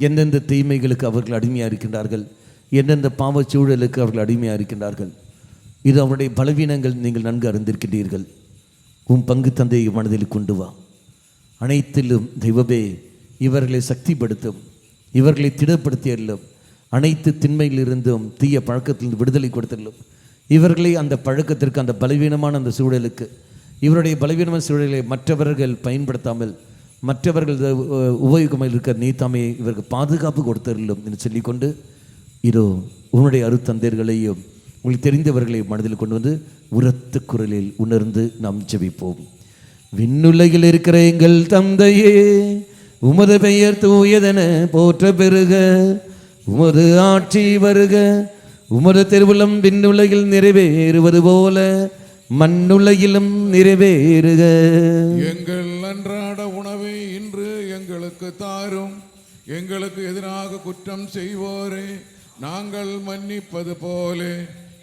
Speaker 2: எந்தெந்த தீமைகளுக்கு அவர்கள் அடிமையாக இருக்கின்றார்கள், எந்தெந்த பாவ சூழலுக்கு அவர்கள் அடிமையாக இருக்கின்றார்கள், இது அவருடைய பலவீனங்கள். நீங்கள் நன்கு அறிந்திருக்கின்றீர்கள். உன் பங்கு தந்தையை மனதில் கொண்டு வா. அனைத்திலும் தெய்வமே இவர்களை சக்திப்படுத்தும், இவர்களை திடப்படுத்தியல்லும், அனைத்து திண்மையிலிருந்தும் தீய பழக்கத்திலிருந்து விடுதலை கொடுத்தல்லும், இவர்களை அந்த பழக்கத்திற்கு, அந்த பலவீனமான அந்த சூழலுக்கு, இவருடைய பலவீனமான சூழலை மற்றவர்கள் பயன்படுத்தாமல் மற்றவர்கள் உபயோகமாக இருக்கிற நீ தாமே இவருக்கு பாதுகாப்பு கொடுத்தல்லும் என்று சொல்லிக்கொண்டு, இதோ உன்னுடைய அருத்தந்தையர்களையும் உங்களுக்கு தெரிந்தவர்களை மனதில் கொண்டு வந்து உரத்த குரலில் உணர்ந்து நாம் ஜெபிப்போம். விண்ணுலகில் இருக்கிற எங்கள் தந்தையே, உமது பெயர் தூயதென போற்ற பெறுக, உமது ஆட்சி வருக, உமது திருவுளம் விண்ணுலகில் நிறைவேறுவது போல மண்ணுலகிலும் நிறைவேறுக.
Speaker 3: எங்கள் அன்றாட உணவை இன்று எங்களுக்கு தாரும், எங்களுக்கு எதிராக குற்றம் செய்வோரே நாங்கள் மன்னிப்பது போல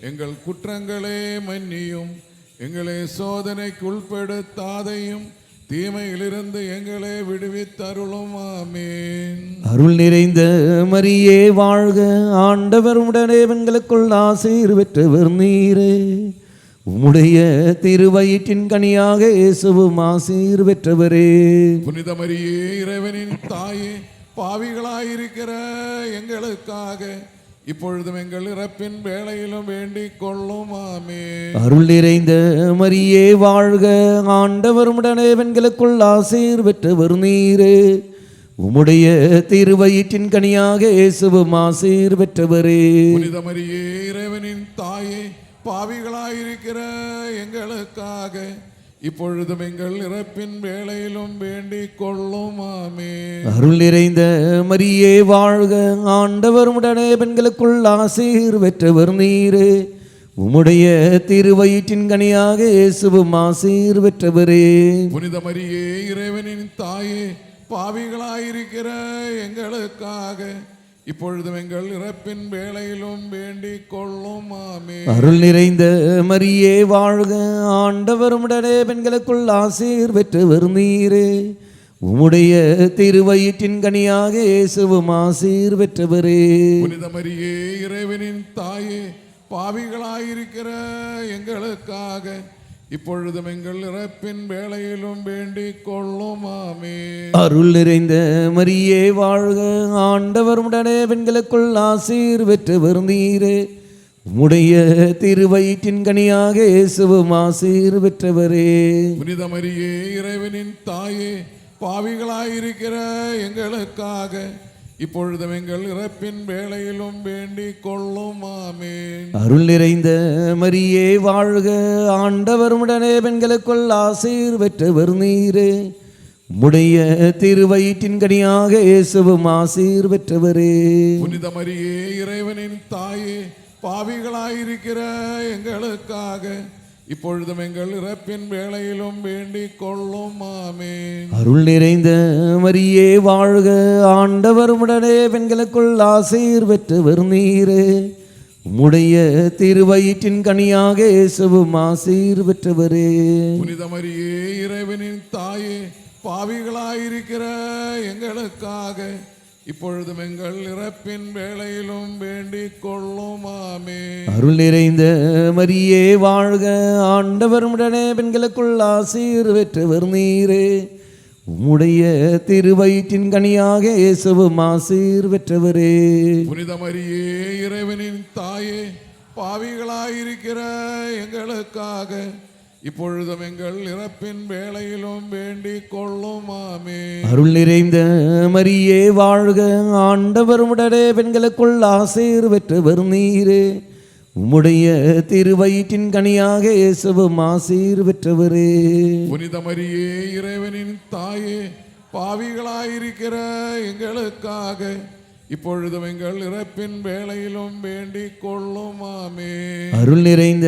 Speaker 3: எங்கள் குற்றங்களே மன்னியும், எங்களை சோதனைக்கு உட்படுத்தாதையும் தீமையிலிருந்து எங்களை விடுவித்தருளும். ஆமீன்.
Speaker 2: அருள் நிறைந்த மரியே வாழ்க, ஆண்டவர் உடனே பெண்களுக்குள் ஆசீர் பெற்றவர் நீரே. உம்முடைய திருவயிற்றின் கனியாக இயேசுவும் ஆசீர் பெற்றவரே.
Speaker 3: புனித மரியே, இறைவனின் தாயே, பாவிகளாயிருக்கிற எங்களுக்காக இப்பொழுதும் எங்கள் இறப்பின் வேளையிலும் வேண்டிக் கொள்ளும். ஆமீன்.
Speaker 2: அருள் நிறைந்த மரியே வாழ்க, ஆண்டவர் உடனே பெண்களுக்குள் ஆசீர் பெற்றவர் நீரே. உம்முடைய திருவயிற்றின் கனியாக இயேசுவும் ஆசீர் பெற்றவரே.
Speaker 3: புனித மரியே, இறைவனின் தாயே, பாவிகளாயிருக்கிற எங்களுக்காக இப்பொழுதும் எங்கள் இறப்பின் வேளையிலும் வேண்டிக் கொள்ளும். ஆமீன்.
Speaker 2: அருள் நிறைந்த மரியே வாழ்க, ஆண்டவர் உடனே பெண்களுக்குள் ஆசீர் பெற்றவர் நீரே. உம்முடைய திருவயிற்றின் கனியாக இயேசுவும் ஆசீர் பெற்றவரே.
Speaker 3: புனித மரியே, இறைவனின் தாயே, பாவிகளாயிருக்கிற எங்களுக்காக இப்பொழுதும் எங்கள் இறப்பின் வேளையிலும் வேண்டிக் கொள்ளும். ஆமீன்.
Speaker 2: அருள் நிறைந்த மரியே வாழ்க, ஆண்டவர் உடனே பெண்களுக்குள் ஆசீர் பெற்றவர் நீரே. உம்முடைய திருவயிற்றின் கனியாக இயேசுவும் ஆசீர் பெற்றவரே.
Speaker 3: புனித மரியே, இறைவனின் தாயே, பாவிகளாயிருக்கிற எங்களுக்காக இப்பொழுதும் எங்கள் இறப்பின் வேளையிலும் வேண்டிக் கொள்ளும். ஆமீன்.
Speaker 2: அருள் நிறைந்த மரியே வாழ்க, ஆண்டவர் உடனே பெண்களுக்குள் ஆசீர் பெற்றவர் நீரே. உம்முடைய திருவயிற்றின் கனியாக இயேசுவும் ஆசீர் பெற்றவரே.
Speaker 3: புனித மரியே, இறைவனின் தாயே, பாவிகளாயிருக்கிற எங்களுக்காக இப்பொழுதும் எங்கள் இறப்பின் வேளையிலும் வேண்டிக் கொள்ளும். ஆமீன்.
Speaker 2: அருள் நிறைந்த மரியே வாழ்க, ஆண்டவர் உடனே பெண்களுக்குள் ஆசீர் பெற்றவர் நீரே. உம்முடைய திருவயிற்றின் கனியாக இயேசுவும் ஆசீர் பெற்றவரே.
Speaker 3: புனித மரியே, இறைவனின் தாயே, பாவிகளாயிருக்கிற எங்களுக்காக இப்பொழுதும் எங்கள் இறப்பின் வேளையிலும் வேண்டிக் கொள்ளும். ஆமீன்.
Speaker 2: அருள் நிறைந்த மரியே வாழ்க, ஆண்டவர் உடனே பெண்களுக்குள் ஆசீர் பெற்றவர் நீரே. உம்முடைய திருவயிற்றின் கனியாக இயேசுவும் ஆசீர் பெற்றவரே.
Speaker 3: புனித மரியே, இறைவனின் தாயே, பாவிகளாயிருக்கிற எங்களுக்காக இப்பொழுதும் எங்கள் இறப்பின் வேளையிலும் வேண்டிக் கொள்ளும். ஆமீன்.
Speaker 2: அருள் நிறைந்த மரியே வாழ்க, ஆண்டவர் உடனே பெண்களுக்குள் ஆசீர் பெற்றவர் நீரே. உம்முடைய திருவயிற்றின் கனியாக இயேசுவும் ஆசீர் பெற்றவரே.
Speaker 3: புனித மரியே, இறைவனின் தாயே, பாவிகளாயிருக்கிற எங்களுக்காக இப்பொழுதும் எங்கள் இறப்பின் வேளையிலும் வேண்டிக் கொள்ளும். ஆமீன்.
Speaker 2: அருள் நிறைந்த மரியே வாழ்க, ஆண்டவர் உடனே பெண்களுக்குள் ஆசீர் பெற்றவர் நீரே. உம்முடைய திருவயிற்றின் கனியாக இயேசுவும் ஆசீர் பெற்றவரே.
Speaker 3: புனித மரியே, இறைவனின் தாயே, பாவிகளாயிருக்கிற எங்களுக்காக இப்பொழுதும் எங்கள் இறப்பின் வேளையிலும் வேண்டிக் கொள்ளும். ஆமீன்.
Speaker 2: அருள் நிறைந்த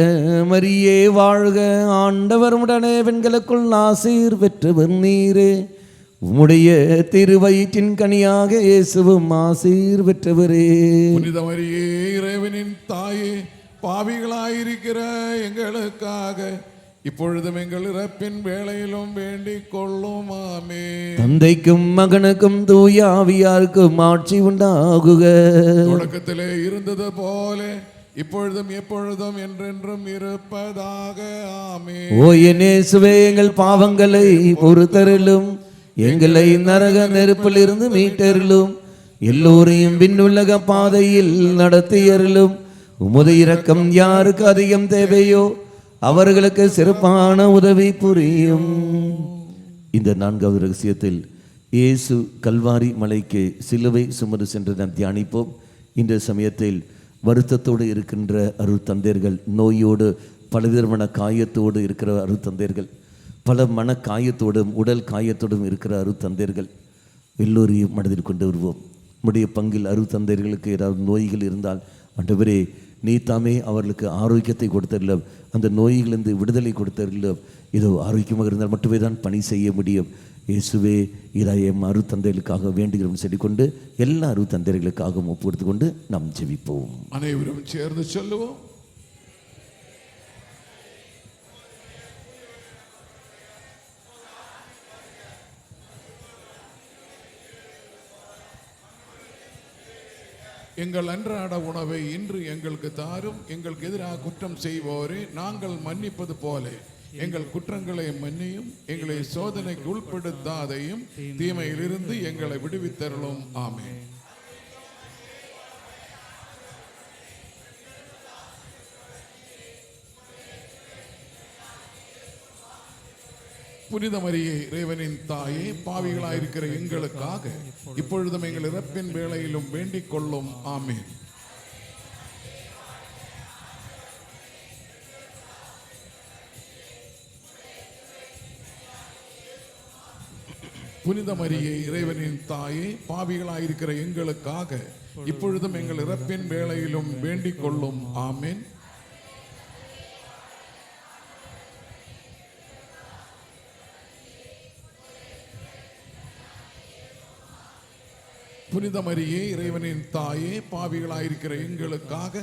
Speaker 2: மரியே வாழ்க, ஆண்டவர் உடனே பெண்களுக்குள் ஆசீர் பெற்றவர் நீரே. உம்முடைய திருவயிற்றின் கனியாக இயேசுவும் ஆசீர் பெற்றவரே.
Speaker 3: புனித மரியே, இறைவனின் தாயே, பாவிகளாயிருக்கிற எங்களுக்காக இப்பொழுதும் எங்கள் இறப்பின் வேளையிலும் வேண்டிக் கொள்ளும். ஆமீன்.
Speaker 2: தந்தைக்கும் மகனுக்கும் தூய ஆவியாருக்கும் ஆட்சி உண்டாகுக.
Speaker 3: தொடக்கத்திலே இருந்தது போல இப்பொழுதும் எப்பொழுதும் என்றென்றும் இருப்பதாக. ஆமீன்.
Speaker 2: ஓ என் இயேசுவே, எங்கள் பாவங்களை பொறுத்தருளும், எங்களை நரக நெருப்பில் இருந்து மீட்டருளும், எல்லோரையும் விண்ணுலக பாதையில் நடத்தியருளும். உமது இரக்கம் யாருக்கு அதிகம் தேவையோ அவர்களுக்கு சிறப்பான உதவி புரியும். இந்த 4வது ரகசியத்தில் இயேசு கல்வாரி மலைக்கு சிலுவை சுமந்து சென்று நாம் தியானிப்போம். இந்த சமயத்தில் வருத்தத்தோடு இருக்கின்ற அருட்தந்தையர்கள், நோயோடு பலவிதமான காயத்தோடு இருக்கிற அருட்தந்தையர்கள், பல மன காயத்தோடும் உடல் காயத்தோடும் இருக்கிற அருட்தந்தையர்கள் எல்லோரையும் மனதில் கொண்டு வருவோம். நம்முடைய பங்கில் அருட்தந்தையர்களுக்கு ஏதாவது நோய்கள் இருந்தால், ஆண்டவரே நீ தாமே அவர்களுக்கு ஆரோக்கியத்தை கொடுத்தருளும், அந்த நோய்களிலிருந்து விடுதலை கொடுத்தருளும். இதோ ஆரோக்கியமாக இருந்தால் மட்டுமே தான் பணி செய்ய முடியும். இயேசுவே, இதை எம் அருட்தந்தைகளுக்காக வேண்டுகிறோம் சொல்லிக்கொண்டு எல்லா அருட்தந்தைகளுக்காகவும் ஒப்பு எடுத்துக்கொண்டு நாம் ஜெபிப்போம்.
Speaker 3: அனைவரும் சேர்ந்து சொல்லுவோம். எங்கள் அன்றாட உணவை இன்று எங்களுக்கு தாரும். எங்களுக்கு எதிராக குற்றம் செய்வோரே நாங்கள் மன்னிப்பது போல எங்கள் குற்றங்களை மன்னியும். எங்களை சோதனைக்கு உட்படுத்தாதையும் தீமையிலிருந்து எங்களை விடுவித்தருளும். ஆமென். புனித மரியே, இறைவனின் தாயே, பாவிகளாயிருக்கிற எங்களுக்காக இப்பொழுதும் எங்கள் இறப்பின் வேளையிலும் வேண்டிக் கொள்ளும். ஆமென். புனித மரியே, இறைவனின் தாயே, பாவிகளாயிருக்கிற எங்களுக்காக இப்பொழுதும் எங்கள் இறப்பின் வேளையிலும் வேண்டிக் கொள்ளும். ஆமென். புனித மரியே, இறைவனின் தாயே, பாவிகளாயிருக்கிற எங்களுக்காக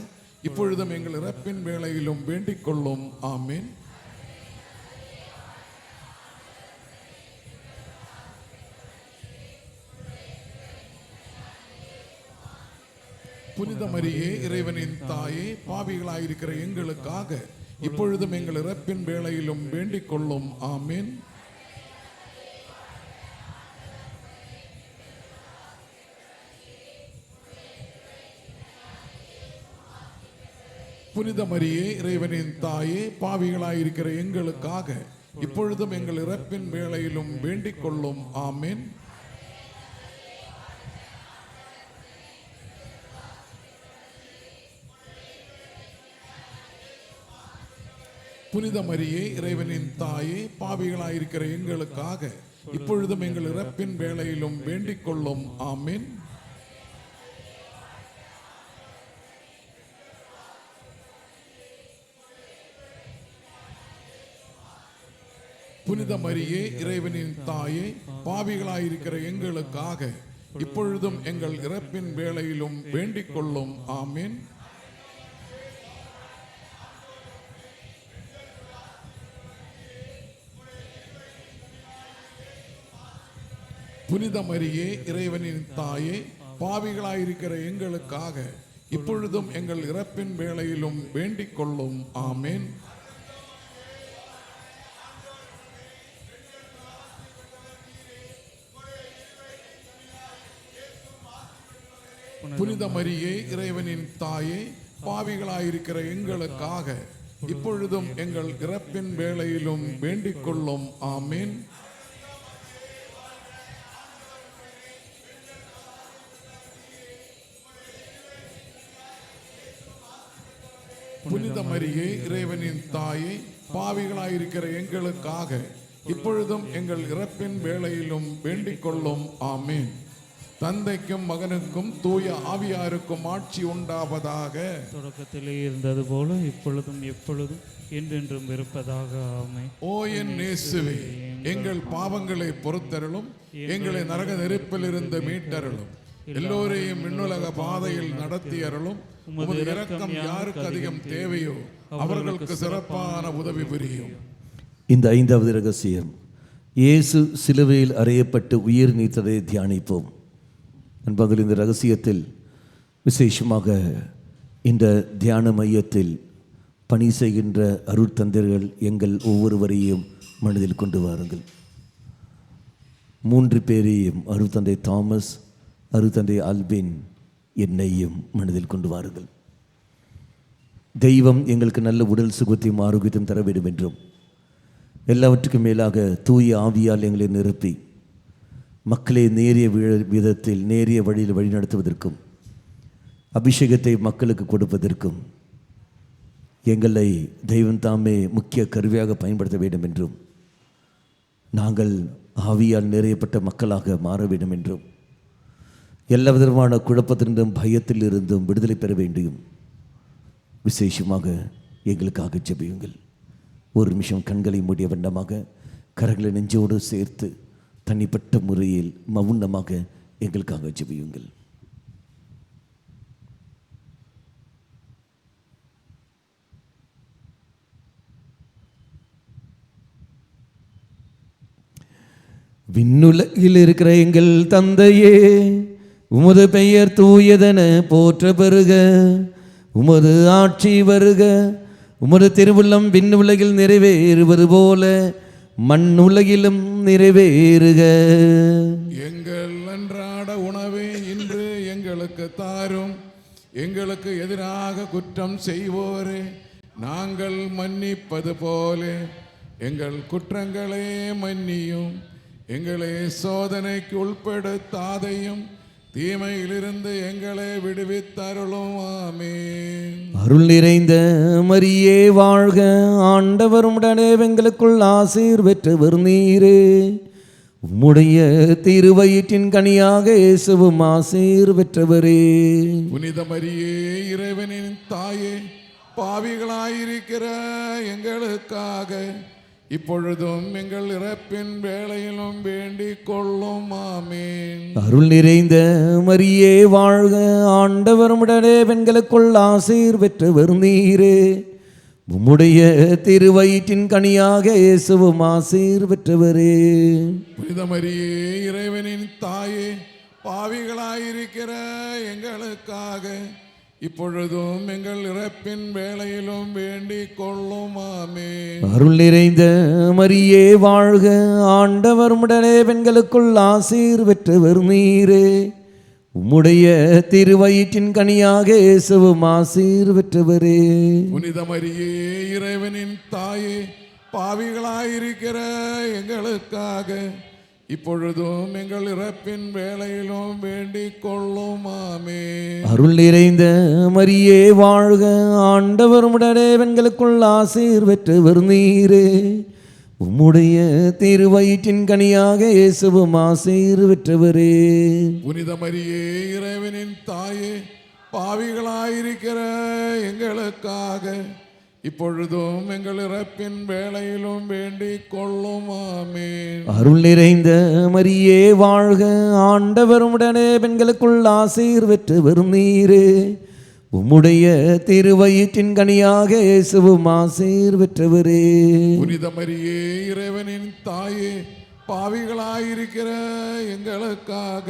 Speaker 3: இப்பொழுதும் எங்கள் இறப்பின் வேளையிலும் வேண்டிக் கொள்ளும். ஆமென். புனித மரியே, இறைவனின் தாயே, பாவிகளாயிருக்கிற எங்களுக்காக இப்பொழுதும் எங்கள் இறப்பின் வேளையிலும் வேண்டிக் கொள்ளும். ஆமென். புனித மரியே, இறைவனின் தாயே, பாவிகளாயிருக்கிற எங்களுக்காக இப்பொழுதும் எங்கள் இறப்பின் வேளையிலும் வேண்டிக் கொள்ளும். ஆமென். புனித மரியே, இறைவனின் தாயே, பாவிகளாயிருக்கிற எங்களுக்காக இப்பொழுதும் எங்கள் இறப்பின் வேளையிலும் வேண்டிக் கொள்ளும். ஆமென். புனித மரியே, இறைவனின் தாயே, பாவிகளாயிருக்கிற எங்களுக்காக இப்பொழுதும் எங்கள் இறப்பின் வேளையிலும் வேண்டிக் கொள்ளும். ஆமென். புனித மரியே, இறைவனின் தாயே, பாவிகளாயிருக்கிற எங்களுக்காக இப்பொழுதும் எங்கள் இறப்பின் வேளையிலும் வேண்டிக் கொள்ளும். ஆமென். புனித மரியே, இறைவனின் தாயே, பாவிகளாயிருக்கிற எங்களுக்காக இப்பொழுதும் எங்கள் இறப்பின் வேளையிலும் வேண்டிக் கொள்ளும். ஆமென். புனித மரியே, இறைவனின் தாயே, பாவிகளாயிருக்கிற எங்களுக்காக இப்பொழுதும் எங்கள் இறப்பின் வேளையிலும் வேண்டிக் கொள்ளும். ஆமென். தந்தைக்கும் மகனுக்கும் தூய ஆவியாருக்கும் ஆட்சி உண்டாவதாக.
Speaker 1: தொடக்கத்திலே இருந்தது போல இப்பொழுதும் எப்பொழுதும் என்றென்றும் இருப்பதாக. ஆமென்.
Speaker 3: ஓ என் இயேசுவே, எங்கள் பாவங்களை பொறுத்தருளும். எங்களை நரக நெருப்பிலிருந்து மீட்டருளும். எல்லோரையும் விண்ணுலக பாதையில் நடத்தி அருளும். உமது இரக்கம் யாருக்கு அதிகம் தேவையோ அவர்களுக்கு சிறப்பான உதவி புரியும்.
Speaker 2: இந்த ஐந்தாவது ரகசியம், இயேசு சிலுவையில் அறையப்பட்டு உயிர் நீத்ததை தியானிப்போம். என்பதில் இந்த ரகசியத்தில் விசேஷமாக இந்த தியான மையத்தில் பணி செய்கின்ற அருட்தந்தையர்கள் எங்கள் ஒவ்வொருவரையும் மனதில் கொண்டு வாருங்கள். 3 பேரையும், அருட்தந்தை தாமஸ், அருட்தந்தை ஆல்பின், என்னையும் மனதில் கொண்டு வாருங்கள். தெய்வம் எங்களுக்கு நல்ல உடல் சுகத்தையும் ஆரோக்கியத்தையும் தர வேண்டும் என்றும், எல்லாவற்றுக்கும் மேலாக தூய ஆவியால் எங்களை நிரப்பி மக்களை நேரிய விதத்தில் நேரிய வழியில் வழிநடத்துவதற்கும் அபிஷேகத்தை மக்களுக்கு கொடுப்பதற்கும் எங்களை தெய்வம் தாமே முக்கிய கருவியாக பயன்படுத்த வேண்டும் என்றும், நாங்கள் ஆவியால் நிறையப்பட்ட மக்களாக மாற வேண்டும் என்றும், எல்லா விதமான குழப்பத்திலிருந்தும் பயத்தில் இருந்தும் விடுதலை பெற வேண்டும். விசேஷமாக எங்களுக்காக ஜெபியுங்கள். ஒரு நிமிஷம் கண்களை மூடிய வண்ணமாக கரங்களை நெஞ்சோடு சேர்த்து தனிப்பட்ட முறையில் மௌனமாக எங்களுக்காக ஜெபியுங்கள். விண்ணுலகில் இருக்கிற எங்கள் தந்தையே, உமது பெயர் தூயதென போற்ற பெறுக. உமது ஆட்சி வருக. உமது திருவுள்ளம் விண்ணுலகில் நிறைவேறுவது போல மண்ணுலகிலும் நிறைவேறுக.
Speaker 3: எங்கள் அன்றாட உணவை இன்று எங்களுக்கு தாரும். எங்களுக்கு எதிராக குற்றம் செய்வோரே நாங்கள் மன்னிப்பது போல எங்கள் குற்றங்களே மன்னியும். எங்களை சோதனைக்கு உட்படுத்தாதையும் தீமையிலிருந்து எங்களை விடுவித்தருளும். ஆமென்.
Speaker 2: அருள் நிறைந்த மரியே வாழ்க. ஆண்டவர் உம்முடனே எங்களுக்குள் ஆசீர் பெற்றவர் நீரே. உம்முடைய திருவயிற்றின் கனியாக இயேசுவும் ஆசீர் பெற்றவரே.
Speaker 3: புனித மரியே இறைவனின் தாயே, பாவிகளாயிருக்கிற எங்களுக்காக இப்பொழுதும் எங்கள் இறப்பின் வேளையிலும் வேண்டிக் கொள்ளும். ஆமென்.
Speaker 2: அருள் நிறைந்த மரியே வாழ்க. ஆண்டவர் உம்முடனே பெண்களுக்குள் ஆசீர் பெற்றவர் நீரே. உம்முடைய திருவயிற்றின் கனியாக இயேசுவும் ஆசீர் பெற்றவரே.
Speaker 3: புனித மரியே இறைவனின் தாயே, பாவிகளாயிருக்கிற எங்களுக்காக இப்பொழுதும் எங்கள் இறப்பின் வேளையிலும் வேண்டிக் கொள்ளும். ஆமென்.
Speaker 2: அருள் நிறைந்த மரியே வாழ்க. ஆண்டவர் உம்முடனே பெண்களுக்குள் ஆசீர் பெற்றவர் நீரே. உம்முடைய திருவயிற்றின் கனியாக இயேசுவும் ஆசீர் பெற்றவரே.
Speaker 3: புனித மரியே இறைவனின் தாயே, பாவிகளாயிருக்கிற எங்களுக்காக இப்பொழுதும் எங்கள் இறப்பின் வேளையிலும் வேண்டிக் கொள்ளும். ஆமென்.
Speaker 2: அருள் நிறைந்த மரியே வாழ்க. ஆண்டவர் உம்முடனே பெண்களுக்குள் ஆசீர் பெற்றவர் நீரே. உம்முடைய திருவயிற்றின் கனியாக இயேசுவும் ஆசீர் பெற்றவரே.
Speaker 3: புனித மரியே இறைவனின் தாயே, பாவிகளாயிருக்கிற எங்களுக்காக இப்பொழுதும் எங்கள் இறப்பின் வேளையிலும் வேண்டிக் கொள்ளும். ஆமென்.
Speaker 2: அருள் நிறைந்த மரியே வாழ்க. ஆண்டவர் உம்முடனே பெண்களுக்குள் ஆசீர் பெற்றவர் நீரே. உம்முடைய திருவயிற்றின் கனியாக இயேசுவும் ஆசீர் பெற்றவரே.
Speaker 3: புனித மரியே இறைவனின் தாயே, பாவிகளாயிருக்கிற எங்களுக்காக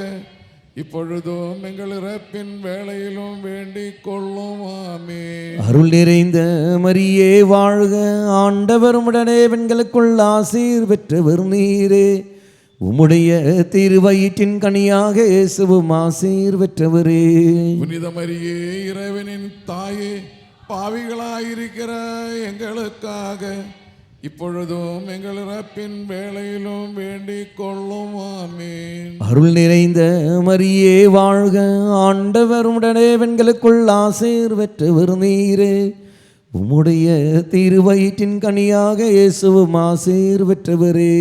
Speaker 3: இப்பொழுதும் எங்கள் இறப்பின் வேளையிலும் வேண்டிக் கொள்ளும். ஆமென்.
Speaker 2: அருள் நிறைந்த மரியே வாழ்க. ஆண்டவர் உம்முடனே பெண்களுக்குள் ஆசீர் பெற்றவர் நீரே. உம்முடைய திருவயிற்றின் கனியாக இயேசுவும் ஆசீர் பெற்றவரே.
Speaker 3: புனித மரியே இறைவனின் தாயே, பாவிகளாயிருக்கிற எங்களுக்காக இப்பொழுதும் எங்கள் இறப்பின் வேளையிலும் வேண்டிக் கொள்ளும். ஆமென்.
Speaker 2: அருள் நிறைந்த மரியே வாழ்க. ஆண்டவர் உம்முடனே பெண்களுக்குள் ஆசீர் பெற்றவர் நீரே. உம்முடைய திருவயிற்றின் கனியாக இயேசுவும் ஆசீர் பெற்றவரே.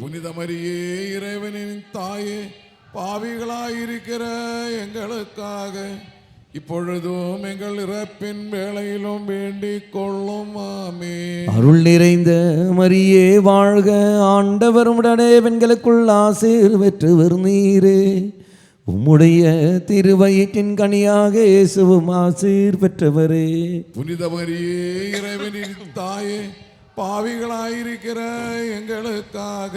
Speaker 3: புனித மரியே இறைவனின் தாயே, பாவிகளாயிருக்கிற எங்களுக்காக இப்பொழுதும் எங்கள் இறப்பின் வேளையிலும் வேண்டிக் கொள்ளும். ஆமென்.
Speaker 2: அருள் நிறைந்த மரியே வாழ்க. ஆண்டவர் உம்முடனே பெண்களுக்குள் ஆசீர் பெற்றவர் நீரே. உம்முடைய திருவயிற்றின் கனியாக இயேசுவும் ஆசீர் பெற்றவரே.
Speaker 3: புனித மரியே இறைவனின் தாயே, பாவிகளாயிருக்கிற எங்களுக்காக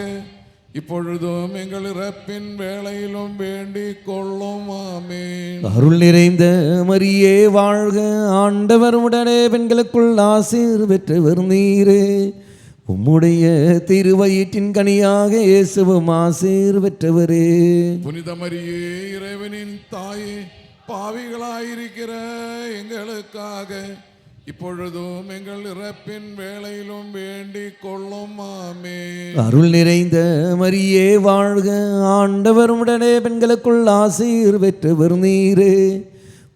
Speaker 3: இப்பொழுதும் எங்கள் இறப்பின் வேளையிலும் வேண்டிக் கொள்ளும். ஆமென்.
Speaker 2: அருள் நிறைந்த மரியே வாழ்க. ஆண்டவர் உம்முடனே பெண்களுக்குள் ஆசீர் பெற்றவர் நீரே. உம்முடைய திருவயிற்றின் கனியாக இயேசுவும் ஆசீர் பெற்றவரே.
Speaker 3: புனித மரியே இறைவனின் தாயே, பாவிகளாயிருக்கிற எங்களுக்காக இப்பொழுதும் எங்கள் இறப்பின் வேளையிலும் வேண்டிக் கொள்ளும். ஆமென்.
Speaker 2: அருள் நிறைந்த மரியே வாழ்க. ஆண்டவர் உம்முடனே பெண்களுக்குள் ஆசீர் பெற்றவர் நீரே.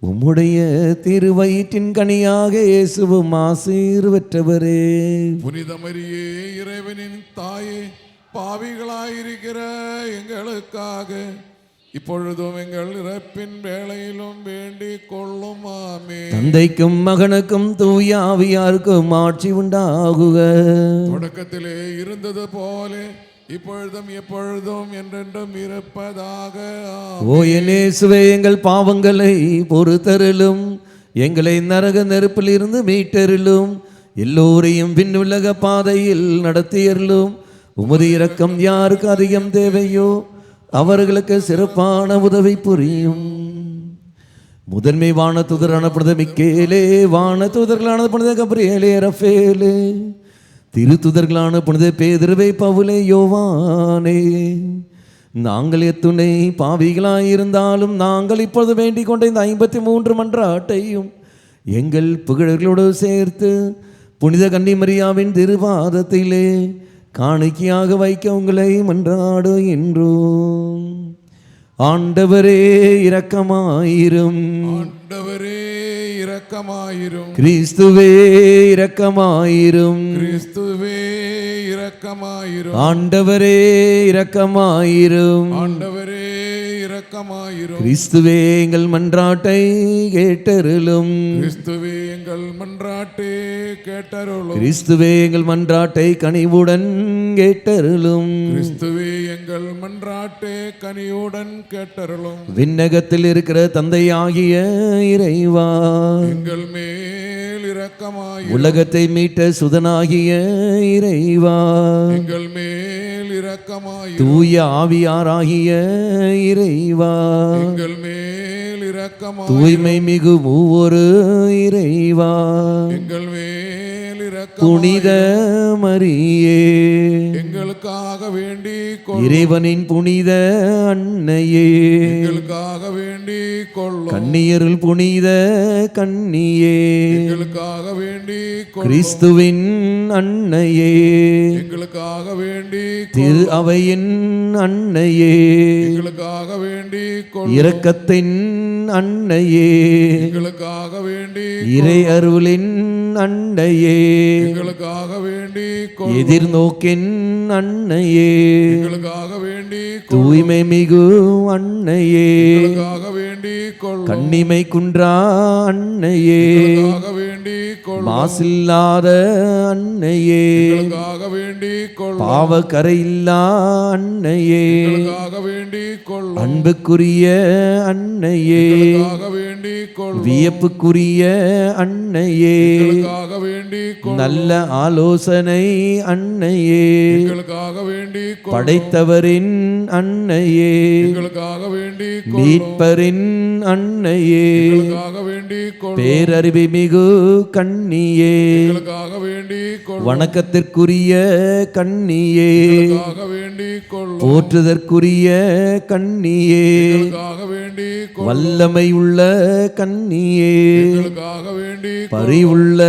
Speaker 2: உம்முடைய திருவயிற்றின் கனியாக இயேசுவும் ஆசீர் பெற்றவரே.
Speaker 3: புனித மரியே இறைவனின் தாயே, பாவிகளாயிருக்கிற எங்களுக்காக இப்பொழுதும் எங்கள் இறப்பின் வேளையிலும் வேண்டிக் கொள்ளும். ஆமென்.
Speaker 2: தந்தைக்கும் மகனுக்கும் தூய ஆவியாருக்கும் ஆட்சி உண்டாகுக.
Speaker 3: தொடக்கத்திலே இருந்தது போல இப்பொழுதும் எப்பொழுதும் என்றென்றும் இருப்பதாக. ஆமென்.
Speaker 2: ஓ என் இயேசுவே, எங்கள் பாவங்களை பொறுத்தருளும். எங்களை நரக நெருப்பில் இருந்து மீட்டருளும். எல்லோரையும் விண்ணுலக பாதையில் நடத்தியருளும். உமது இரக்கம் யாருக்கு அதிகம் தேவையோ அவர்களுக்கு சிறப்பான உதவி புரியும். முதன்மை வானதூதரான புனித மிக்கேலே, வானதூதர்களான புனித கப்ரியேலே, ரஃபேலே, திருத்துதர்களான புனித பேதுருவே, பவுலே, யோவானே, நாங்கள் எத்துணை பாவிகளாயிருந்தாலும் நாங்கள் இப்பொழுது வேண்டிக் கொண்ட இந்த 53 மன்றாட்டையும் எங்கள் புகழர்களோடு சேர்த்து புனித கன்னிமரியாவின் திருபாதத்திலே காணிக்கையாக வைக்க உங்களை மன்றாடுகின்றோம். ஆண்டவரே இரக்கமாயிரும்.
Speaker 3: ஆண்டவரே இரக்கமாயிரும்.
Speaker 2: கிறிஸ்துவே இரக்கமாயிரும்.
Speaker 3: கிறிஸ்துவே இரக்கமாயிரும்.
Speaker 2: ஆண்டவரே இரக்கமாயிரும்.
Speaker 3: ஆண்டவரே இரக்கமாயிரும்.
Speaker 2: கிறிஸ்துவே எங்கள் மன்றாட்டை கேட்டருளும்.
Speaker 3: கிறிஸ்துவே எங்கள் மன்றாட்டை கேட்டருளும்.
Speaker 2: கிறிஸ்துவே எங்கள் மன்றாட்டை கனிவுடன் கேட்டருளும்.
Speaker 3: கிறிஸ்துவே எங்கள் மன்றாட்டை கனிவுடன் கேட்டருளும்.
Speaker 2: விண்ணகத்தில் இருக்கிற தந்தையாகிய இறைவா,
Speaker 3: எங்கள் மேல் இரக்கமாயிரும்.
Speaker 2: உலகத்தை மீட்ட சுதனாகிய இறைவா,
Speaker 3: எங்கள் மேல் இரக்கமாயிரும்.
Speaker 2: தூய ஆவியாராகிய இறைவா,
Speaker 3: எங்கள் மேல் இரக்கமாயிரும்.
Speaker 2: தூய்மை மிகு மூவொரு இறைவா,
Speaker 3: எங்கள் மேல் இரக்கமாயிரும்.
Speaker 2: புனித மரியே,
Speaker 3: எங்களுக்காக வேண்டிக்
Speaker 2: இறைவனின் புனித அன்னையே,
Speaker 3: எங்களுக்காக வேண்டிக் கொள்ளும்.
Speaker 2: கன்னியருள் புனித கன்னியே,
Speaker 3: எங்களுக்காக வேண்டிக் கொள்ளும்.
Speaker 2: கிறிஸ்துவின் அன்னையே,
Speaker 3: எங்களுக்காக வேண்டிக்
Speaker 2: திரு அவையின் அன்னையே,
Speaker 3: எங்களுக்காக வேண்டிக் கொள்ளும்.
Speaker 2: இரக்கத்தின் அன்னையே,
Speaker 3: எங்களுக்காக வேண்டிக்
Speaker 2: இறை அருளின் அன்னையே,
Speaker 3: எங்களுக்காக வேண்டிக் கொள்ளும்.
Speaker 2: எதிர்நோக்கின் அன்னையே,
Speaker 3: எங்களுக்காக வேண்டிக்
Speaker 2: தூய்மை மிகு அன்னையே,
Speaker 3: எங்களுக்காக வேண்டிக் கொள்ளும்.
Speaker 2: கண்ணிமை குன்றா அன்னையே,
Speaker 3: எங்களுக்காக வேண்டிக் கொள்ளும்.
Speaker 2: மாசில்லாத அன்னையே,
Speaker 3: எங்களுக்காக வேண்டிக் கொள்ளும்.
Speaker 2: பாவக்கரையில்லா அன்னையே,
Speaker 3: எங்களுக்காக வேண்டிக் கொள்ளும்.
Speaker 2: அன்புக்குரிய அன்னையே,
Speaker 3: எங்களுக்காக வேண்டிக் கொள்ளும்.
Speaker 2: வியப்புக்குரிய அன்னையே,
Speaker 3: எங்களுக்காக வேண்டிக் கொள்ளும்.
Speaker 2: நல்ல ஆலோசனை அன்னையே,
Speaker 3: எங்களுக்காக வேண்டிக் கொள்ளும்.
Speaker 2: படைத்தவரின் அன்னையே,
Speaker 3: எங்களுக்காக வேண்டிக் கொள்ளும்.
Speaker 2: மீட்பரின் அன்னையே,
Speaker 3: எங்களுக்காக வேண்டிக் கொள்ளும்.
Speaker 2: பேரறிவு மிகு கன்னியே,
Speaker 3: எங்களுக்காக வேண்டிக் கொள்ளும்.
Speaker 2: வணக்கத்திற்குரிய கன்னியே,
Speaker 3: எங்களுக்காக வேண்டிக் கொள்ளும்.
Speaker 2: போற்றுதற்குரிய கன்னியே,
Speaker 3: எங்களுக்காக வேண்டிக் கொள்ளும்.
Speaker 2: வல்லமை உள்ள கன்னியே,
Speaker 3: எங்களுக்காக வேண்டிக் கொள்ளும்.
Speaker 2: பரிவுள்ள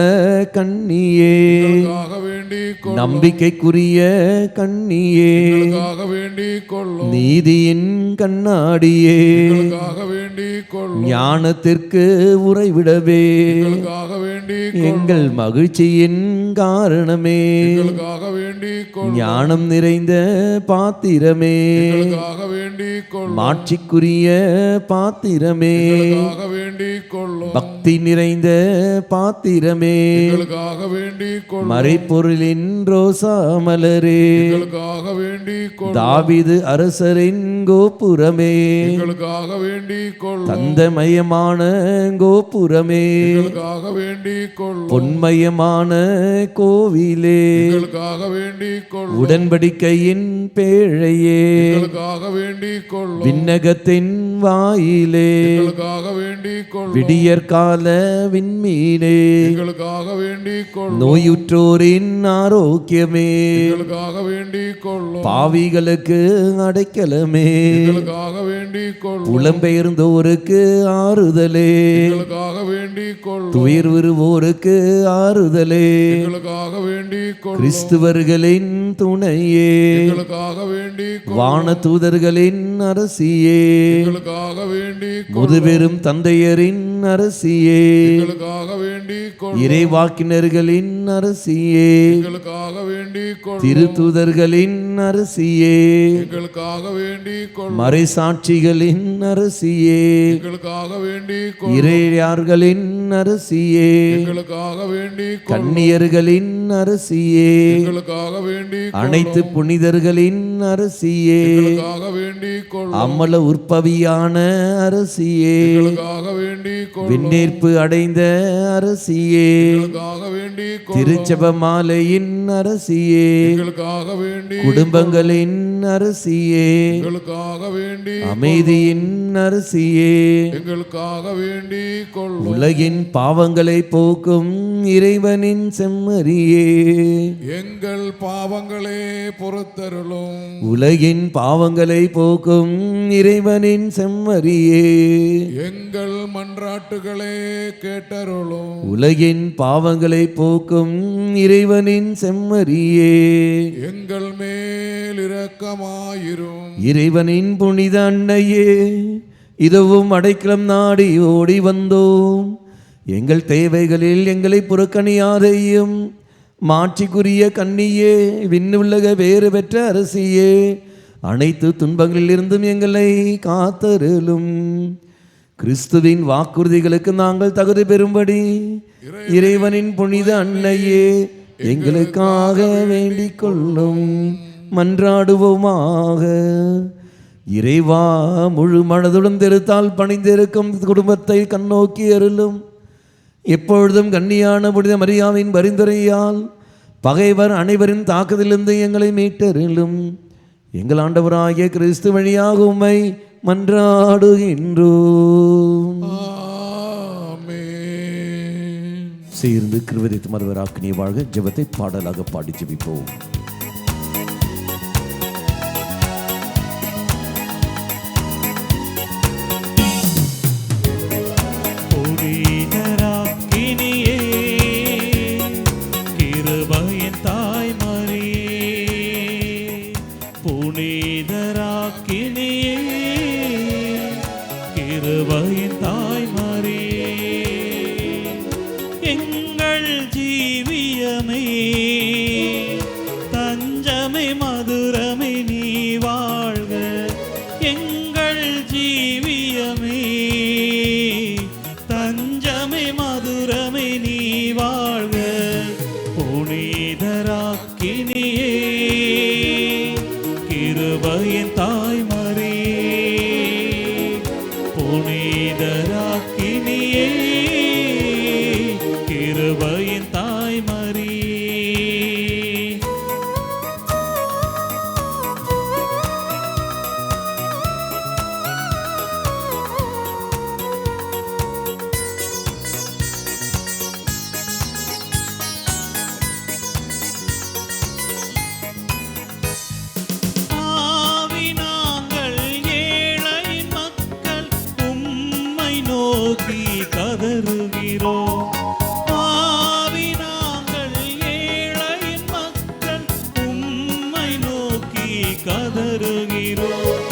Speaker 2: கன்னியே,
Speaker 3: எங்களுக்காக வேண்டிக் கொள்ளும்.
Speaker 2: நம்பிக்கைக்குரிய கன்னியே,
Speaker 3: எங்களுக்காக வேண்டிக் கொள்ளும்.
Speaker 2: நீதியின் கண்ணாடியே,
Speaker 3: எங்களுக்காக வேண்டிக் கொள்ளும்.
Speaker 2: ஞானத்திற்கு உறைவிடவே,
Speaker 3: எங்களுக்காக வேண்டிக் கொள்ளும்.
Speaker 2: எங்கள் மகிழ்ச்சியின் காரணமே,
Speaker 3: எங்களுக்காக வேண்டிக் கொள்ளும்.
Speaker 2: ஞானம் நிறைந்த பாத்திரமே,
Speaker 3: எங்களுக்காக வேண்டிக் கொள்ளும்.
Speaker 2: மாட்சிக்குரிய பாத்திரமே,
Speaker 3: எங்களுக்காக வேண்டிக் கொள்ளும்.
Speaker 2: பக்தி நிறைந்த பாத்திரமே,
Speaker 3: எங்களுக்காக வேண்டிக் கொள்ளும்.
Speaker 2: மறைப்பொருளின் ரோசா மலரே,
Speaker 3: எங்களுக்காக வேண்டிக் கொள்ளும்.
Speaker 2: தாவீது அரசரின் கோபுரமே,
Speaker 3: எங்களுக்காக வேண்டிக் கொள்ளும்.
Speaker 2: தந்தமயமான கோபுரமே,
Speaker 3: எங்களுக்காக வேண்டிக் கொள்ளும்.
Speaker 2: பொன்மயமான கோவிலே,
Speaker 3: எங்களுக்காக வேண்டிக் கொள்ளும்.
Speaker 2: உடன்படிக்கையின் பேழையே,
Speaker 3: எங்களுக்காக வேண்டிக் கொள்ளும்.
Speaker 2: விண்ணகத்தின் வாயிலே,
Speaker 3: எங்களுக்காக வேண்டிக் கொள்ளும்.
Speaker 2: விடியற்கால விண்மீனே,
Speaker 3: எங்களுக்காக வேண்டிக் கொள்ளும்.
Speaker 2: நோயுற்றோரின் ஆரோக்கியமே,
Speaker 3: எங்களுக்காக வேண்டிக் கொள்ளும்.
Speaker 2: பாவிகளுக்கு அடைக்கலமே,
Speaker 3: எங்களுக்காக வேண்டிக் கொள்ளும்.
Speaker 2: புலம்பெயர்ந்தோருக்கு ஆறுதலே,
Speaker 3: எங்களுக்காக வேண்டிக் கொள்ளும்.
Speaker 2: துயர் வருவோருக்கு ஆறுதலே,
Speaker 3: எங்களுக்காக வேண்டிக் கொள்ளும்.
Speaker 2: கிறிஸ்துவர்களின் துணையே,
Speaker 3: எங்களுக்காக வேண்டிக் கொள்ளும்.
Speaker 2: வானதூதர்களின் அரசியே,
Speaker 3: எங்களுக்காக வேண்டிக் கொள்ளும்.
Speaker 2: முதுபெரும் தந்தையரின் அரசியே,
Speaker 3: எங்களுக்காக வேண்டிக் கொள்ளும்.
Speaker 2: இறைவாக்கினர்களின் அரசியே,
Speaker 3: எங்களுக்காக வேண்டிக் கொள்ளும்.
Speaker 2: திருத்தூதர்களின் அரசியே,
Speaker 3: எங்களுக்காக வேண்டிக் கொள்ளும்.
Speaker 2: மறைசாட்சிகளின் அரசியே,
Speaker 3: எங்களுக்காக வேண்டிக் கொள்ளும்.
Speaker 2: இறையார்களின் அரசியே,
Speaker 3: எங்களுக்காக வேண்டிக் கொள்ளும்.
Speaker 2: கன்னியர்களின் அரசியே,
Speaker 3: எங்களுக்காக வேண்டிக் கொள்ளும்.
Speaker 2: அனைத்து புனிதர்களின் அரசியே,
Speaker 3: எங்களுக்காக வேண்டிக் கொள்ளும்.
Speaker 2: அம்மல உற்பவியான அரசியே,
Speaker 3: எங்களுக்காக வேண்டிக் கொள்ளும்.
Speaker 2: விண்ணேற்பு அடைந்த அரசியே, அரசியே,
Speaker 3: எங்களுக்காக வேண்டிக் கொள்ளும்.
Speaker 2: திருச்செப மாலையின் அரசியே,
Speaker 3: எங்களுக்காக வேண்டி
Speaker 2: குடும்பங்களின் அரசியே,
Speaker 3: எங்களுக்காக வேண்டி
Speaker 2: அமைதியின் அரசியே,
Speaker 3: எங்களுக்காக வேண்டிக் கொள்ளும்.
Speaker 2: உலகின் பாவங்களை போக்கும் இறைவனின் செம்மறியே,
Speaker 3: எங்கள் பாவங்களே பொறுத்தருளும்.
Speaker 2: உலகின் பாவங்களை போக்கும் இறைவனின் செம்மறியே,
Speaker 3: எங்கள் மன்றாட்டுகளே கேட்டருளும்.
Speaker 2: உலகின் பாவங்களை போக்கும் இறைவனின் செம்மறியே,
Speaker 3: எங்கள் மேல் இரக்கமாயிரும்.
Speaker 2: இறைவனின் புனித அன்னையே, இதுவும் அடைக்கலம் நாடி ஓடி வந்தோம். எங்கள் தேவைகளில் எங்களை புறக்கணியாதையும் மாட்சிக்குரிய கன்னியே, விண்ணுலக வேறு பெற்ற அரசியே, அனைத்து துன்பங்களிலிருந்தும் எங்களை காத்தருளும். கிறிஸ்துவின் வாக்குறுதிகளுக்கு நாங்கள் தகுதி பெறும்படி இறைவனின் புனித அன்னையே, எங்களுக்காக வேண்டிக் கொள்ளும். மன்றாடுவோமாக. இறைவா, முழு மனதுடன் திருத்தால் பணிந்திருக்கும் குடும்பத்தை கண்ணோக்கி அருளும். எப்பொழுதும் கன்னியான புனித மரியாவின் பரிந்துரையால் பகைவர் அனைவரின் தாக்குதலிருந்து எங்களை மீட்டருளும். எங்கள் ஆண்டவராகிய கிறிஸ்து வழியாக உம்மை மன்றாடுகின்றோம்.
Speaker 3: ஆமென்.
Speaker 2: சேர்ந்து கிருபைத்து மறுவராக்கினி வாழ்க ஜெபத்தை பாடலாக பாடி ஜெபிப்போம்.
Speaker 1: புனிதராக்கினியே, கிருபையின் தாய் மரியே, புனிதராக்கினியே, கிருபையின் தாய் மரியே, எங்கள் ஜீவியமே, தஞ்சமே மதுரமே நீ வாழ்க. எங்கள் ஜீவியமே, தஞ்சமே மதுரமே நீ வாழ்க. புனிதராக்கினியே, கிருபையின் தாய் மரியே, புனிதராக்கினியே, கிருபையின் தாய் மரியே. ஆவி நாங்கள் ஏழையின் மக்கள் உம்மை நோக்கி கதறுகிறோம். ஆவி நாங்கள் ஏழையின் மக்கள் உம்மை நோக்கி கதறுகிறோம்.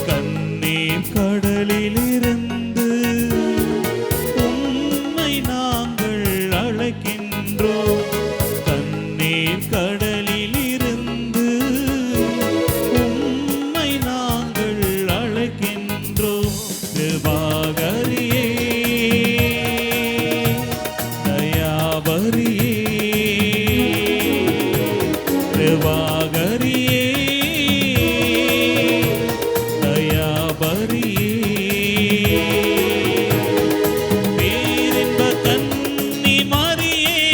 Speaker 1: கண்ணீர் கடலிலிருந்து உம்மை நாங்கள் அழைக்கின்றோம். கண்ணீர் கடலிலிருந்து உம்மை நாங்கள் அழைக்கின்றோம். கிருபாகரியே, தயாபரியே, கிருபாகரியே, தயாபரியே, பேரின்ப கன்னி மரியே,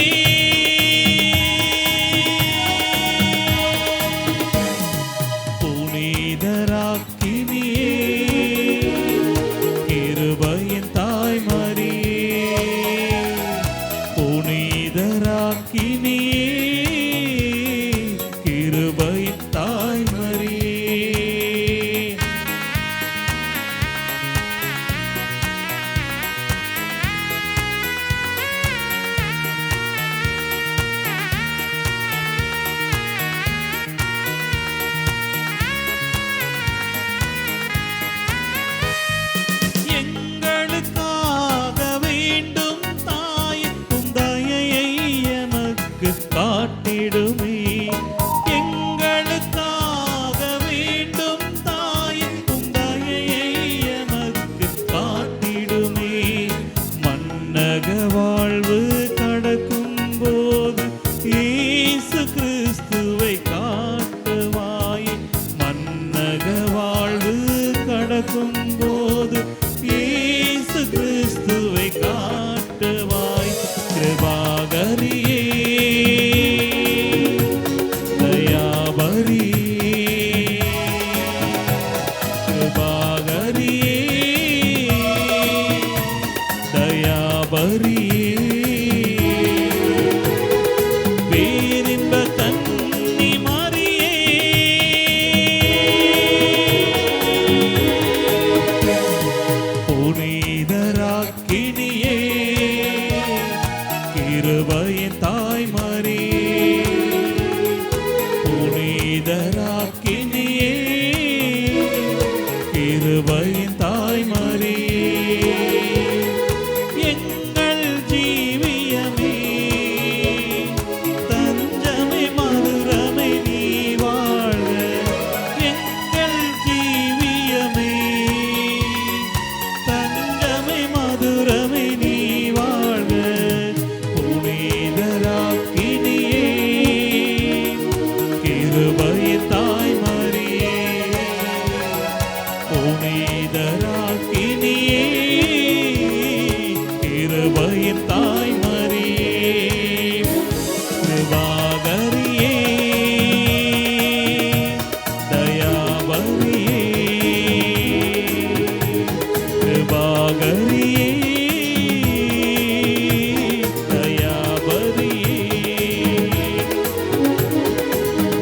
Speaker 1: புனிதராக்கினியே, கிருபையின் தாய் மரியே, புனிதராக்கினியே, கிருபையின் தாய் மரியே. எங்களுக்காக வேண்டும் தாயே, உம் தயையை எமக்கு காட்டிடுமே. எங்களுக்காக வேண்டும் தாயே, உம் தயையை எமக்கு காட்டிடுமே. மன்னக வாழ்வு கடக்கும் போது இயேசு கிறிஸ்துவை காட்டுவாயே. மன்னக வாழ்வு கடக்கும் போது இயேசு கிறிஸ்துவை காட்டுவாய். கிருபையின் தாய் மரியே, எங்கள் ஜீவியமே, தஞ்சமே மதுரமே நீ வாழ்க. எங்கள் ஜீவியமே, தஞ்சமே மதுரமே நீ வாழ்க. புனிதராக்கினியே, கிருபையின் தாய் மரியே, புனிதராக்கினியே, கிருபையின் தாய் மரியே, கிருபாகரியே, தயாபரியே, கிருபாகரியே, தயாபரியே,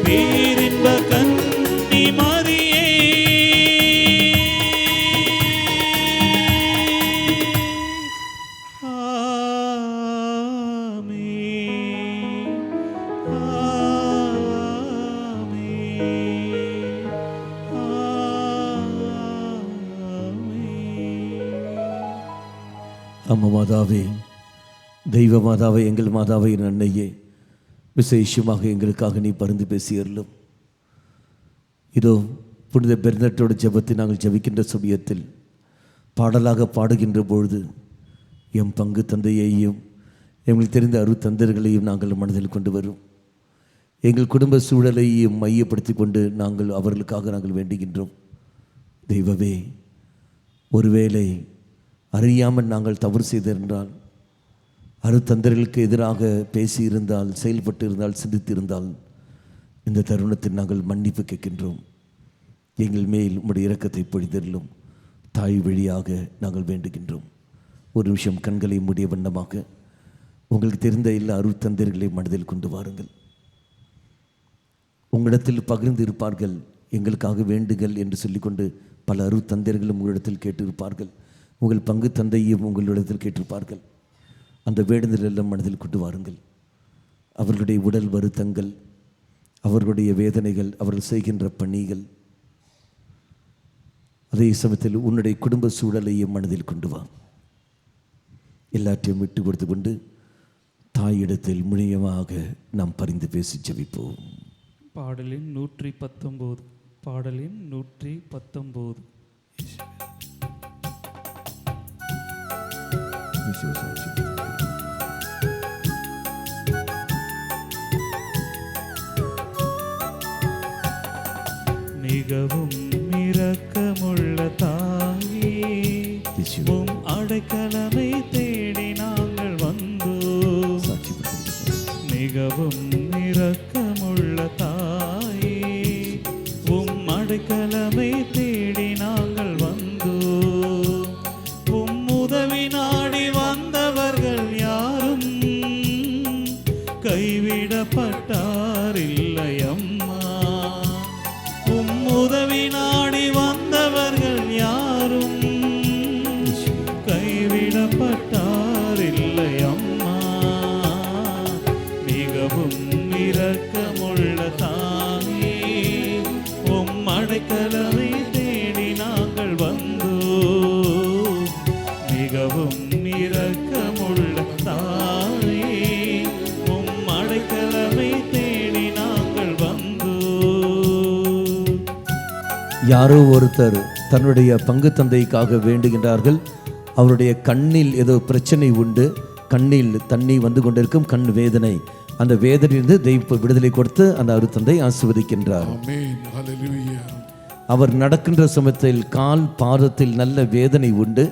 Speaker 1: பேரின்ப கன்னி மரியே,
Speaker 2: அம்மா மாதாவே, தெய்வ மாதாவே, எங்கள் மாதாவே, என் அன்னையே, விசேஷமாக எங்களுக்காக நீ பரிந்து பேசியருளும். இதோ புனித பெர்னட்டோட ஜெபத்தை நாங்கள் ஜெபிக்கின்ற சமயத்தில் பாடலாக பாடுகின்ற பொழுது எம் பங்கு தந்தையையும் எங்களுக்கு தெரிந்த அருத்தந்தர்களையும் நாங்கள் மனதில் கொண்டு வரும். எங்கள் குடும்ப சூழலையும் மையப்படுத்தி கொண்டு அவர்களுக்காக நாங்கள் வேண்டுகின்றோம். தெய்வமே, ஒருவேளை அறியாமல் நாங்கள் தவறு செய்திருந்தால், அருத்தந்தர்களுக்கு எதிராக பேசியிருந்தால், செயல்பட்டு இருந்தால், சிந்தித்திருந்தால், இந்த தருணத்தில் நாங்கள் மன்னிப்பு கேட்கின்றோம். எங்கள் மேல் உம்முடைய இரக்கத்தை பொழிதருளும். தாய் வழியாக நாங்கள் வேண்டுகின்றோம். ஒரு நிமிஷம் கண்களை மூடிய வண்ணமாக உங்களுக்கு தெரிந்த எல்லா அருத்தந்தர்களையும் மனதில் கொண்டு வாருங்கள். உங்களிடத்தில் பகிர்ந்து இருப்பார்கள், எங்களுக்காக வேண்டுங்கள் என்று சொல்லிக்கொண்டு பல அருத்தந்தர்களும் உங்களிடத்தில் கேட்டிருப்பார்கள். உங்கள் பங்கு தந்தையும் உங்களிடத்தில் கேட்டிருப்பார்கள். அந்த வேண்டுதல் எல்லாம் மனதில் கொண்டு வாருங்கள். அவர்களுடைய உடல் வருத்தங்கள், அவர்களுடைய வேதனைகள், அவர்கள் செய்கின்ற பணிகள், அதே சமயத்தில் உன்னுடைய குடும்ப சூழலையும் மனதில் கொண்டு வா. எல்லாற்றையும் விட்டு கொடுத்து கொண்டு தாயிடத்தில் முழுமையாக நாம் பரிந்து பேசி ஜெபிப்போம்.
Speaker 1: பாடலின் 119. பாடலின் 119. மிகவும் இரக்கமுள்ள தாயே, உம் அடைக்கலமை தேடி நாங்கள் வந்தோம். மிகவும் இரக்கமுள்ள தாயே, உம் அடைக்கலமை தேடி நாங்கள் வந்தோம். உம் உதவி நாடி வந்தவர்கள் யாரும் கைவிடப்பட்டாரில்லை அம்மா. உம் உதவி நாடி வந்தவர்கள் யாரும் கைவிடப்பட்டாரில்லை அம்மா. மிகவும் இரக்கமுள்ள தாயே, உம் அடைக்கலமை தேடி நாங்கள் வந்தோம். மிகவும் இரக்கமுள்ள தாயே, உம் அடைக்கலமை தேடி நாங்கள் வந்தோம்.
Speaker 2: யாரோ ஒருத்தர் தன்னுடைய பங்கு தந்தைக்காக வேண்டுகின்றார்கள். அவருடைய கண்ணில் ஏதோ பிரச்சனை உண்டு, கண்ணில் தண்ணி வந்து கொண்டிருக்கும், கண் வேதனை. அந்த வேதனையிலிருந்து தெய்வ விடுதலை கொடுத்து அந்த அருத்தந்தை ஆசீர்வதிக்கின்றார். அவர் நடக்கின்ற சமயத்தில் கால் பாதத்தில் நல்ல வேதனை உண்டு.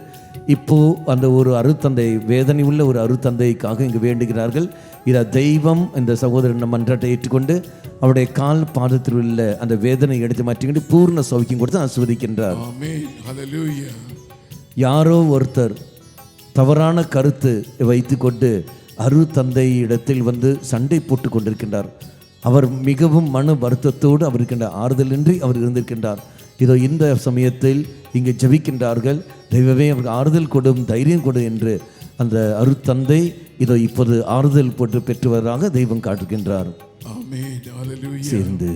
Speaker 2: இப்போ அந்த ஒரு அருத்தந்தை, வேதனை உள்ள ஒரு அருத்தந்தைக்காக இங்கு வேண்டுகிறார்கள். இதை தெய்வம் இந்த சகோதரன் மன்றாட்டை ஏற்றுக்கொண்டு அவருடைய கால் பாதத்தில் உள்ள அந்த வேதனை எடுத்து மாற்றிக்கிட்டு பூர்ண சௌக்கியம் கொடுத்து ஆசீர்வதிக்கின்றார். யாரோ ஒருத்தர் தவறான கருத்து வைத்து கொண்டு அருத்தந்தை இடத்தில் வந்து சண்டை போட்டு கொண்டிருக்கின்றார். அவர் மிகவும் மன வருத்தத்தோடு அவர் இருக்கின்ற ஆறுதலின்றி அவர் இருந்திருக்கின்றார். இதோ இந்த சமயத்தில் இங்கே ஜெபிக்கின்றார்கள். தெய்வமே அவருக்கு ஆறுதல் கொடும், தைரியம் கொடு என்று அந்த அருத்தந்தை இதோ இப்போது ஆறுதல் போட்டு பெற்றுவதாக தெய்வம் காட்டுகின்றார். சேர்ந்து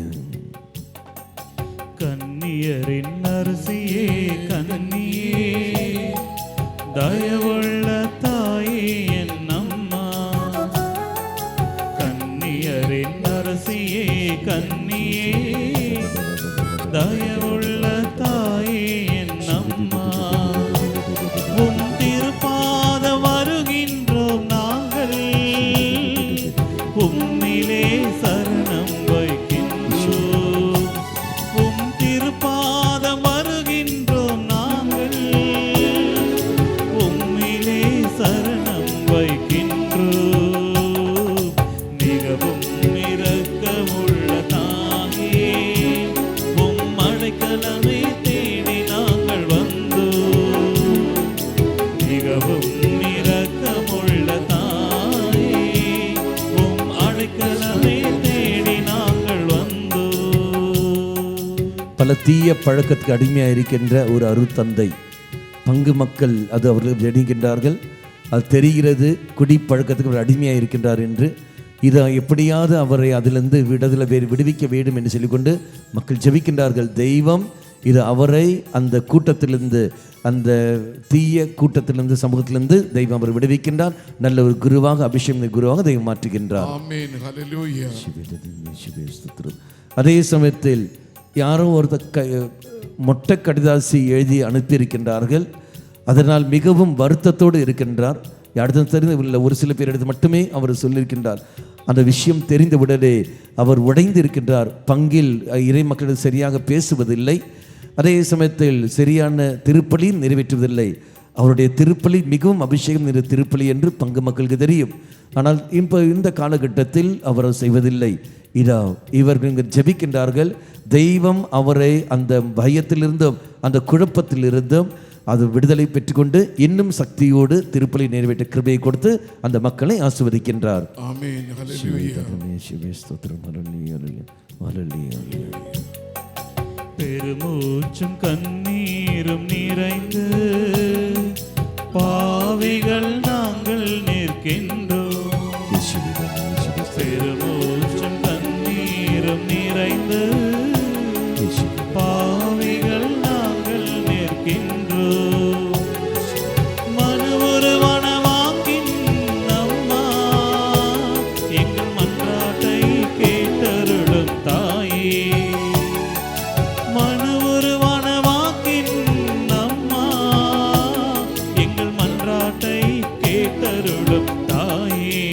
Speaker 1: கன்னியரின் அரசியே தயவுள்ள தாயே என் அம்மா, கன்னியரின் அரசியே கன்னியே, தயவுள்ள தாயே என் அம்மா, உம் திருப்பாதம் வருகின்றோம் நாங்கள், உம்மிலே சரணம் வைக்கின்றோம், உம் திருப்பாதம் வருகின்றோம் நாங்கள், உம்மிலே சரணம் வைக்கின்றோம். மிகவும் இரக்கமுள்ள தாயே, உம் அடைக்கலமே தேடி நாங்கள் வந்தோம். மிகவும் இரக்கமுள்ள தாயே, உம் அடைக்கலமே தேடி நாங்கள் வந்தோம்.
Speaker 2: பல தீய பழக்கத்துக்கு அடிமையாக இருக்கின்ற ஒரு அருத்தந்தை, பங்கு மக்கள் அது அவர்கள் எண்ணுகின்றார்கள், அது தெரிகிறது குடிப்பழக்கத்துக்கு அவர் அடிமையாக இருக்கின்றார் என்று. இதை எப்படியாவது அவரை அதிலிருந்து விடுவிக்க வேண்டும் என்று சொல்லிக்கொண்டு மக்கள் ஜெபிக்கின்றார்கள். தெய்வம் இது அவரை அந்த கூட்டத்திலிருந்து, அந்த தீய கூட்டத்திலிருந்து, சமூகத்திலிருந்து தெய்வம் அவர் விடுவிக்கின்றார். நல்ல ஒரு குருவாக, அபிஷேக குருவாக தெய்வம் மாற்றுகின்றார்.
Speaker 3: ஆமென். ஹல்லேலூயா.
Speaker 2: அதே சமயத்தில் யாரோ ஒருத்தர் மொட்டை கடிதாசி எழுதி அனுப்பியிருக்கின்றார்கள். அதனால் மிகவும் வருத்தத்தோடு இருக்கின்றார். அடுத்த தெரிந்து உள்ள ஒரு சில பேர் எடுத்து மட்டுமே அவர் சொல்லியிருக்கின்றார். அந்த விஷயம் தெரிந்தவுடனே அவர் உடைந்து இருக்கின்றார். பங்கில் இறை மக்களிடம் சரியாக பேசுவதில்லை, அதே சமயத்தில் சரியான திருப்பலி நிறைவேற்றுவதில்லை. அவருடைய திருப்பலி மிகவும் அபிஷேகம் நிறைந்த திருப்பலி என்று பங்கு மக்களுக்கு தெரியும். ஆனால் இந்த காலகட்டத்தில் அவர் செய்வதில்லை. இதா இவர்கள் இங்கு ஜெபிக்கின்றார்கள். தெய்வம் அவரை அந்த பயத்திலிருந்தும் அந்த குழப்பத்திலிருந்தும் அது விடுதலை பெற்றுக்கொண்டு இன்னும் சக்தியோடு திருப்பலி நிறைவேற்ற கிருபையை கொடுத்து அந்த மக்களை ஆசீர்வதிக்கின்றார்.
Speaker 3: ஆமென். ஹல்லேலூயா.
Speaker 1: பெருமூச்சும் கண்ணீரும் நிறைந்து பாவிகள் நாங்கள் நிற்கின்றோம். பெருமூச்சும் கண்ணீரும் நிறைந்து பாவிகள் நாங்கள் நிற்கின்றோம். மனு உருவனமாக்கின் அம்மா, எங்கள் மன்றாட்டை கேட்டருளும் தாயே. மனு உருவனமாக்கின் அம்மா, எங்கள் மன்றாட்டை கேட்டருளும் தாயே.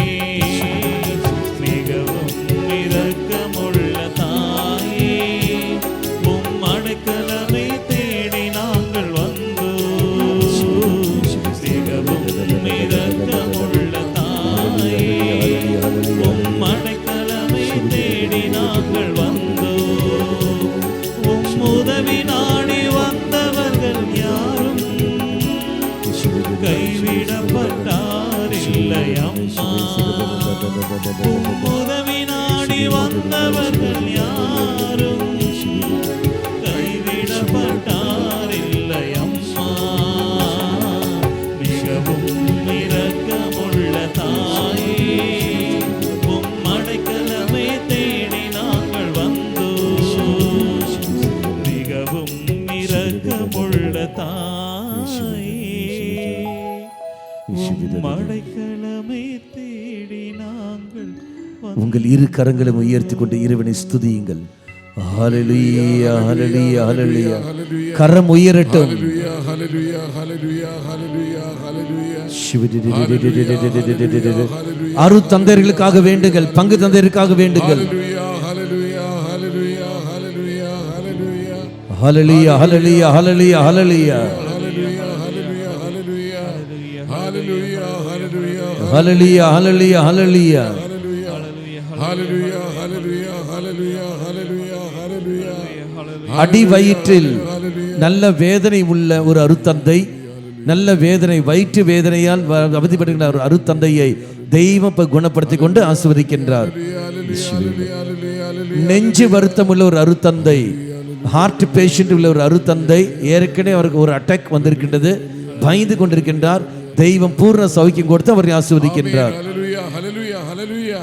Speaker 1: மிகவும் இரக்கமுள்ள தாயே, உம் அடைக்கலமே தேடி நாங்கள் வந்தோம். மிகவும் இரக்கமுள்ள தாயே, உம் அடைக்கலமே தேடி நாங்கள் வந்தோம். உம் உதவி நாடி வந்தவர்கள் யாரும் கைவிடப்பட்டாரில்லை அம்மா. உம் உதவி நாடி வந்தவர்கள் யாரும் கைவிடப்பட்டாரில்லை அம்மா. மிகவும் இரக்கமுள்ள தாயே, உம் அடைக்கலமே தேடி நாங்கள் வந்தோம். மிகவும் இரக்கமுள்ள தாயே, உம் அடைக்கலமே தேடி நாங்கள்
Speaker 2: உங்கள் இரு கரங்களும் உயர்த்தி கொண்டு இறைவனை ஸ்துதியுங்கள். ஹல்லேலூயா, ஹல்லேலூயா, ஹல்லேலூயா. கரம் உயரட்டும்.
Speaker 3: ஹல்லேலூயா, ஹல்லேலூயா, ஹல்லேலூயா, ஹல்லேலூயா, ஹல்லேலூயா.
Speaker 2: அருத்தந்தையர்களுக்காக வேண்டுங்கள், பங்கு தந்தையருக்காக வேண்டுங்கள்.
Speaker 3: ஹல்லேலூயா, ஹல்லேலூயா, ஹல்லேலூயா, ஹல்லேலூயா, ஹல்லேலூயா.
Speaker 2: ஹல்லேலூயா, ஹல்லேலூயா, ஹல்லேலூயா, ஹல்லேலூயா.
Speaker 3: ஹல்லேலூயா, ஹல்லேலூயா, ஹல்லேலூயா. ஹல்லேலூயா, ஹல்லேலூயா,
Speaker 2: ஹல்லேலூயா, ஹல்லேலூயா, ஹல்லேலூயா.
Speaker 3: ஹல்லேலூயா, ஹல்லேலூயா, ஹல்லேலூயா, ஹல்லேலூயா, ஹல்லேலூயா.
Speaker 2: அடி வயிற்றில் நல்ல வேதனை உள்ள ஒரு அருத்தந்தை, நல்ல வேதனை, வயிற்று வேதனையால் அவதிப்படுகின்ற ஒரு அருத்தந்தையை தெய்வம் குணப்படுத்தி கொண்டு ஆசீர்வதிக்கின்றார். நெஞ்சு வருத்தம் உள்ள ஒரு அருத்தந்தை, ஹார்ட் பேஷண்ட் உள்ள ஒரு அருத்தந்தை, ஏற்கனவே அவருக்கு ஒரு அட்டாக் வந்திருக்கின்றது, பயந்து கொண்டிருக்கின்றார். தெய்வம் பூர்ண சௌக்கியம் கொடுத்து அவரை ஆசீர்வதிக்கின்றார்.
Speaker 3: ஹல்லேலூயா, ஹல்லேலூயா, ஹல்லேலூயா.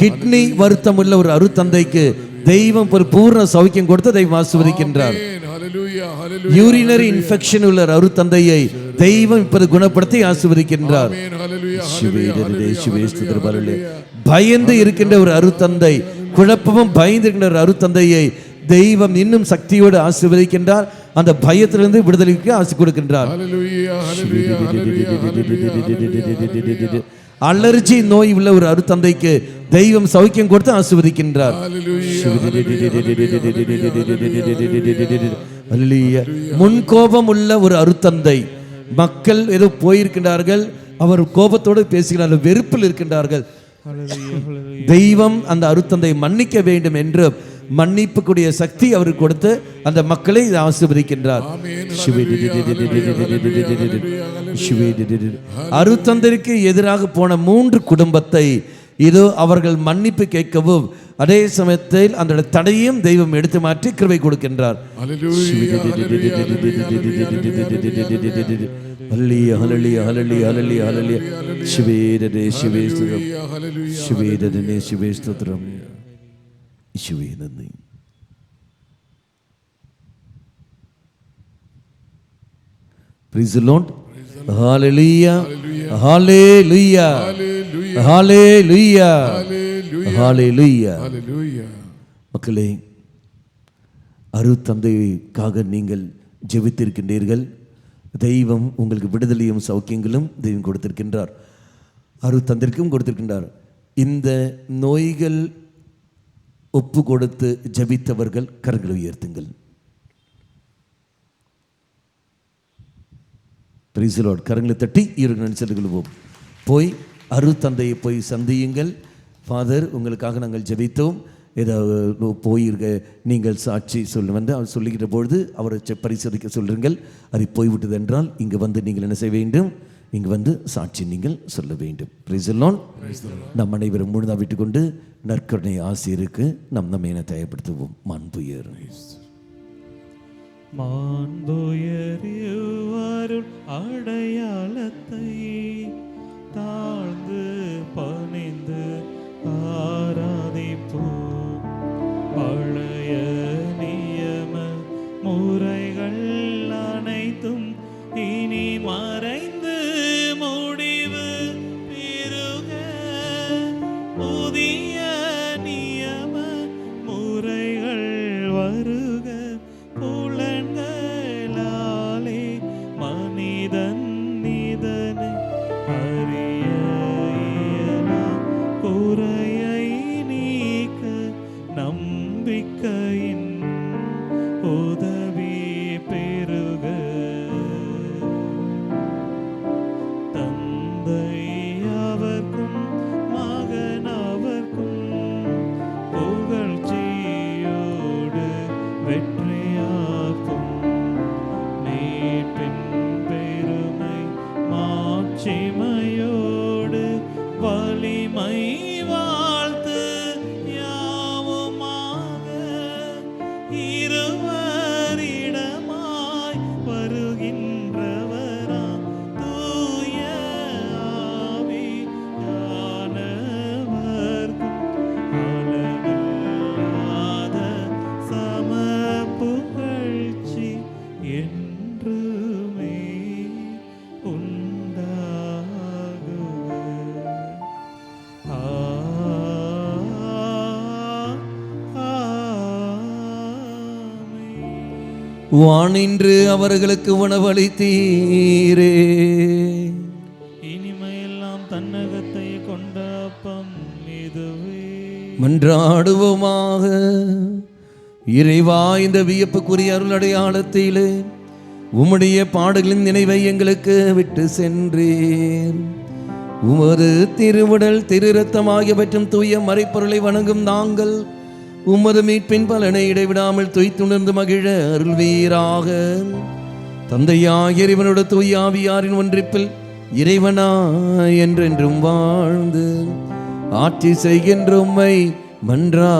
Speaker 2: கிட்னி வருத்தம் உள்ள ஒரு அருத்தந்தைக்கு தெய்வம் ஒரு பூர்ண சௌக்கியம் கொடுத்து தெய்வம் ஆசீர்வதிக்கின்றார்.
Speaker 3: ஹalleluya ஹalleluya
Speaker 2: யூரினரி இன்ஃபெக்ஷன் உள்ள அருத்தந்தையை தெய்வம் இப்போது குணப்படுத்தி ஆசீர்வதிக்கின்றார்.
Speaker 3: ஆமென் ஹalleluya
Speaker 2: சிவே
Speaker 3: ஹalleluya
Speaker 2: சிவே ஸ்தோத்திரம். பயந்து இருக்கின்ற ஒரு அருத்தந்தை, குழப்பமும் பயந்து இருக்கின்ற ஒரு அருத்தந்தையை தெய்வம் இன்னும் சக்தியோடு ஆசீர்வதிக்கின்றார். அந்த பயத்திலிருந்து விடுதலைக்கு ஆசி கொடுக்கின்றார்.
Speaker 3: ஹalleluya ஹalleluya ஹalleluya
Speaker 2: அலர்ஜி நோய் உள்ள ஒரு அருத்தந்தைக்கு தெய்வம் சௌக்கியம் கொடுத்து ஆசீர்வதிக்கின்றார். முன்கோபம் உள்ள ஒரு அருத்தந்தை, மக்கள் ஏதோ போயிருக்கின்றார்கள், அவர் கோபத்தோடு பேசுகிறார்கள், வெறுப்பில் இருக்கின்றார்கள். தெய்வம் அந்த அருத்தந்தை மன்னிக்க வேண்டும் என்று மன்னிப்புக்குரிய சக்தி அவருக்கு கொடுத்து அந்த மக்களை ஆசீர்வதிக்கின்றார். அருத்தந்தைக்கு எதிராக போன 3 குடும்பத்தை இதோ அவர்கள் மன்னிப்பு கேட்கவும் அதே சமயத்தில் அந்த தடையும் தெய்வம் எடுத்து மாற்றி கிருபை கொடுக்கின்றார். நன்றி. Praise the Lord. Hallelujah. Hallelujah. Hallelujah. Hallelujah. மக்களே, அருத்தந்தைக்காக நீங்கள் ஜெபித்திருக்கின்றீர்கள். தெய்வம் உங்களுக்கு விடுதலையும் சௌக்கியங்களும் தெய்வம் கொடுத்திருக்கின்றார். அருத்தந்தைக்கும் கொடுத்திருக்கின்றார். இந்த நோய்கள் ஒப்பு கொடுத்து ஜபித்தவர்கள் கரங்களை உயர்த்துங்கள். Praise the lord. கரங்களை தட்டி செல்லுவோம். போய் அருத்தந்தையை போய் சந்தியுங்கள். ஃபாதர், உங்களுக்காக நாங்கள் ஜபித்தோம், ஏதாவது போயிருக்க நீங்கள் சாட்சி சொல்ல வந்து அவர் சொல்லுகிற பொழுது அவரை பரிசோதிக்க சொல்லுங்கள். அது போய்விட்டது என்றால் இங்கு வந்து நீங்கள் என்ன செய்ய வேண்டும்? இங்கு வந்து சாட்சி நீங்கள் சொல்ல வேண்டும். Price the Lord. நம் அனைவரும் முழுதாக விட்டுக்கொண்டு நற்கருணை ஆசிரியருக்கு நம்மை என தயப்படுத்துவோம். மாண்புயர்
Speaker 1: அடையாளத்தை தாழ்ந்து பணிந்து ஆராதிப்போம். பழைய நியம முறைகள் அனைத்தும் இனி மறைந்து முடிவு பெறுக. புதிய நியம முறைகள் வருக. புலன்களாலே மனிதன் இதனை அறிய இயலாம். குறையை நீக்க நம்பிக்கையின் உதவி பெறுக. தந்தை அவர்க்கும் மகன் அவர்க்கும் புகழ்ச்சியோடு வெற்றியாக்கும். மீட்பின் பெருமை மாட்சிமையோடு வலிமை வாழ்த்து யாவுமாக இருவரிடமாய் வருகின்றவராம் தூய ஆவியானவர்க்கும் அளவில்லாத சம புகழ்ச்சி என்றுமே
Speaker 2: வானின்று அவர்களுக்கு உணவளித்தீரே.
Speaker 1: இனிமையெல்லாம் தன்னகத்தை கொண்ட அப்பம் இதுவே.
Speaker 2: மன்றாடுவோமாக. இறைவா, இந்த வியப்புக்குரிய அருள் அடையாளத்திலே உம்முடைய பாடுகளின் நினைவை எங்களுக்கு விட்டு சென்றேன். உமது திருவுடல் திரு இரத்தம் ஆகியவற்றும் தூய மறைப்பொருளை வணங்கும் நாங்கள் உமது மீட்பின் பலனை இடைவிடாமல் துய்த்துணர்ந்து மகிழ அருள்வீராக. தந்தையாகிய இறைவனோட தூய ஆவியாரின் ஒன்றிப்பில் இறைவனா என்றென்றும் வாழ்ந்து ஆட்சி செய்கின்ற உம்மை மன்றாடுகின்றோம்.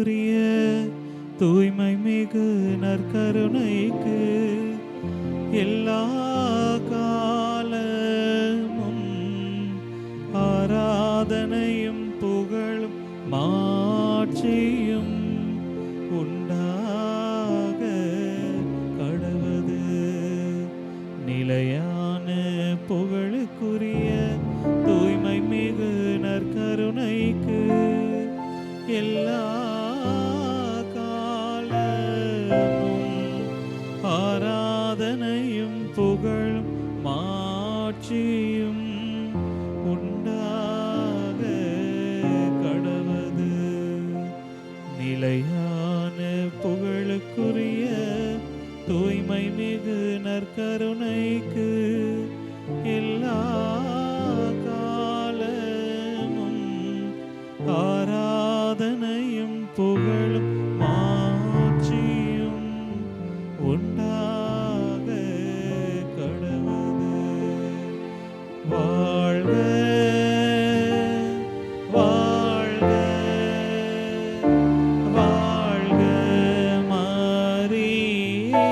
Speaker 1: புகழுக்குரிய தூய்மை மிகு நற்கருணைக்கு எல்லா காலமும் ஆராதனையும் புகழும் மாட்சியும் உண்டாக கடவது. நிலையான புகழுக்குரிய தூய்மை மிகு நற்கருணைக்கு எல்லா காலமும் ஆராதனையும் புகழும் மாட்சியும் உண்டாக கடவது. நிலையான புகழுக்குரிய தூய்மை மிகு நற்கருணைக்கு எல்லா காலமும் ஆராதனையும் புகழும் மாட்சியும் உண்டாக கடவது. வாழ்க வாழ்க வாழ்க மரியே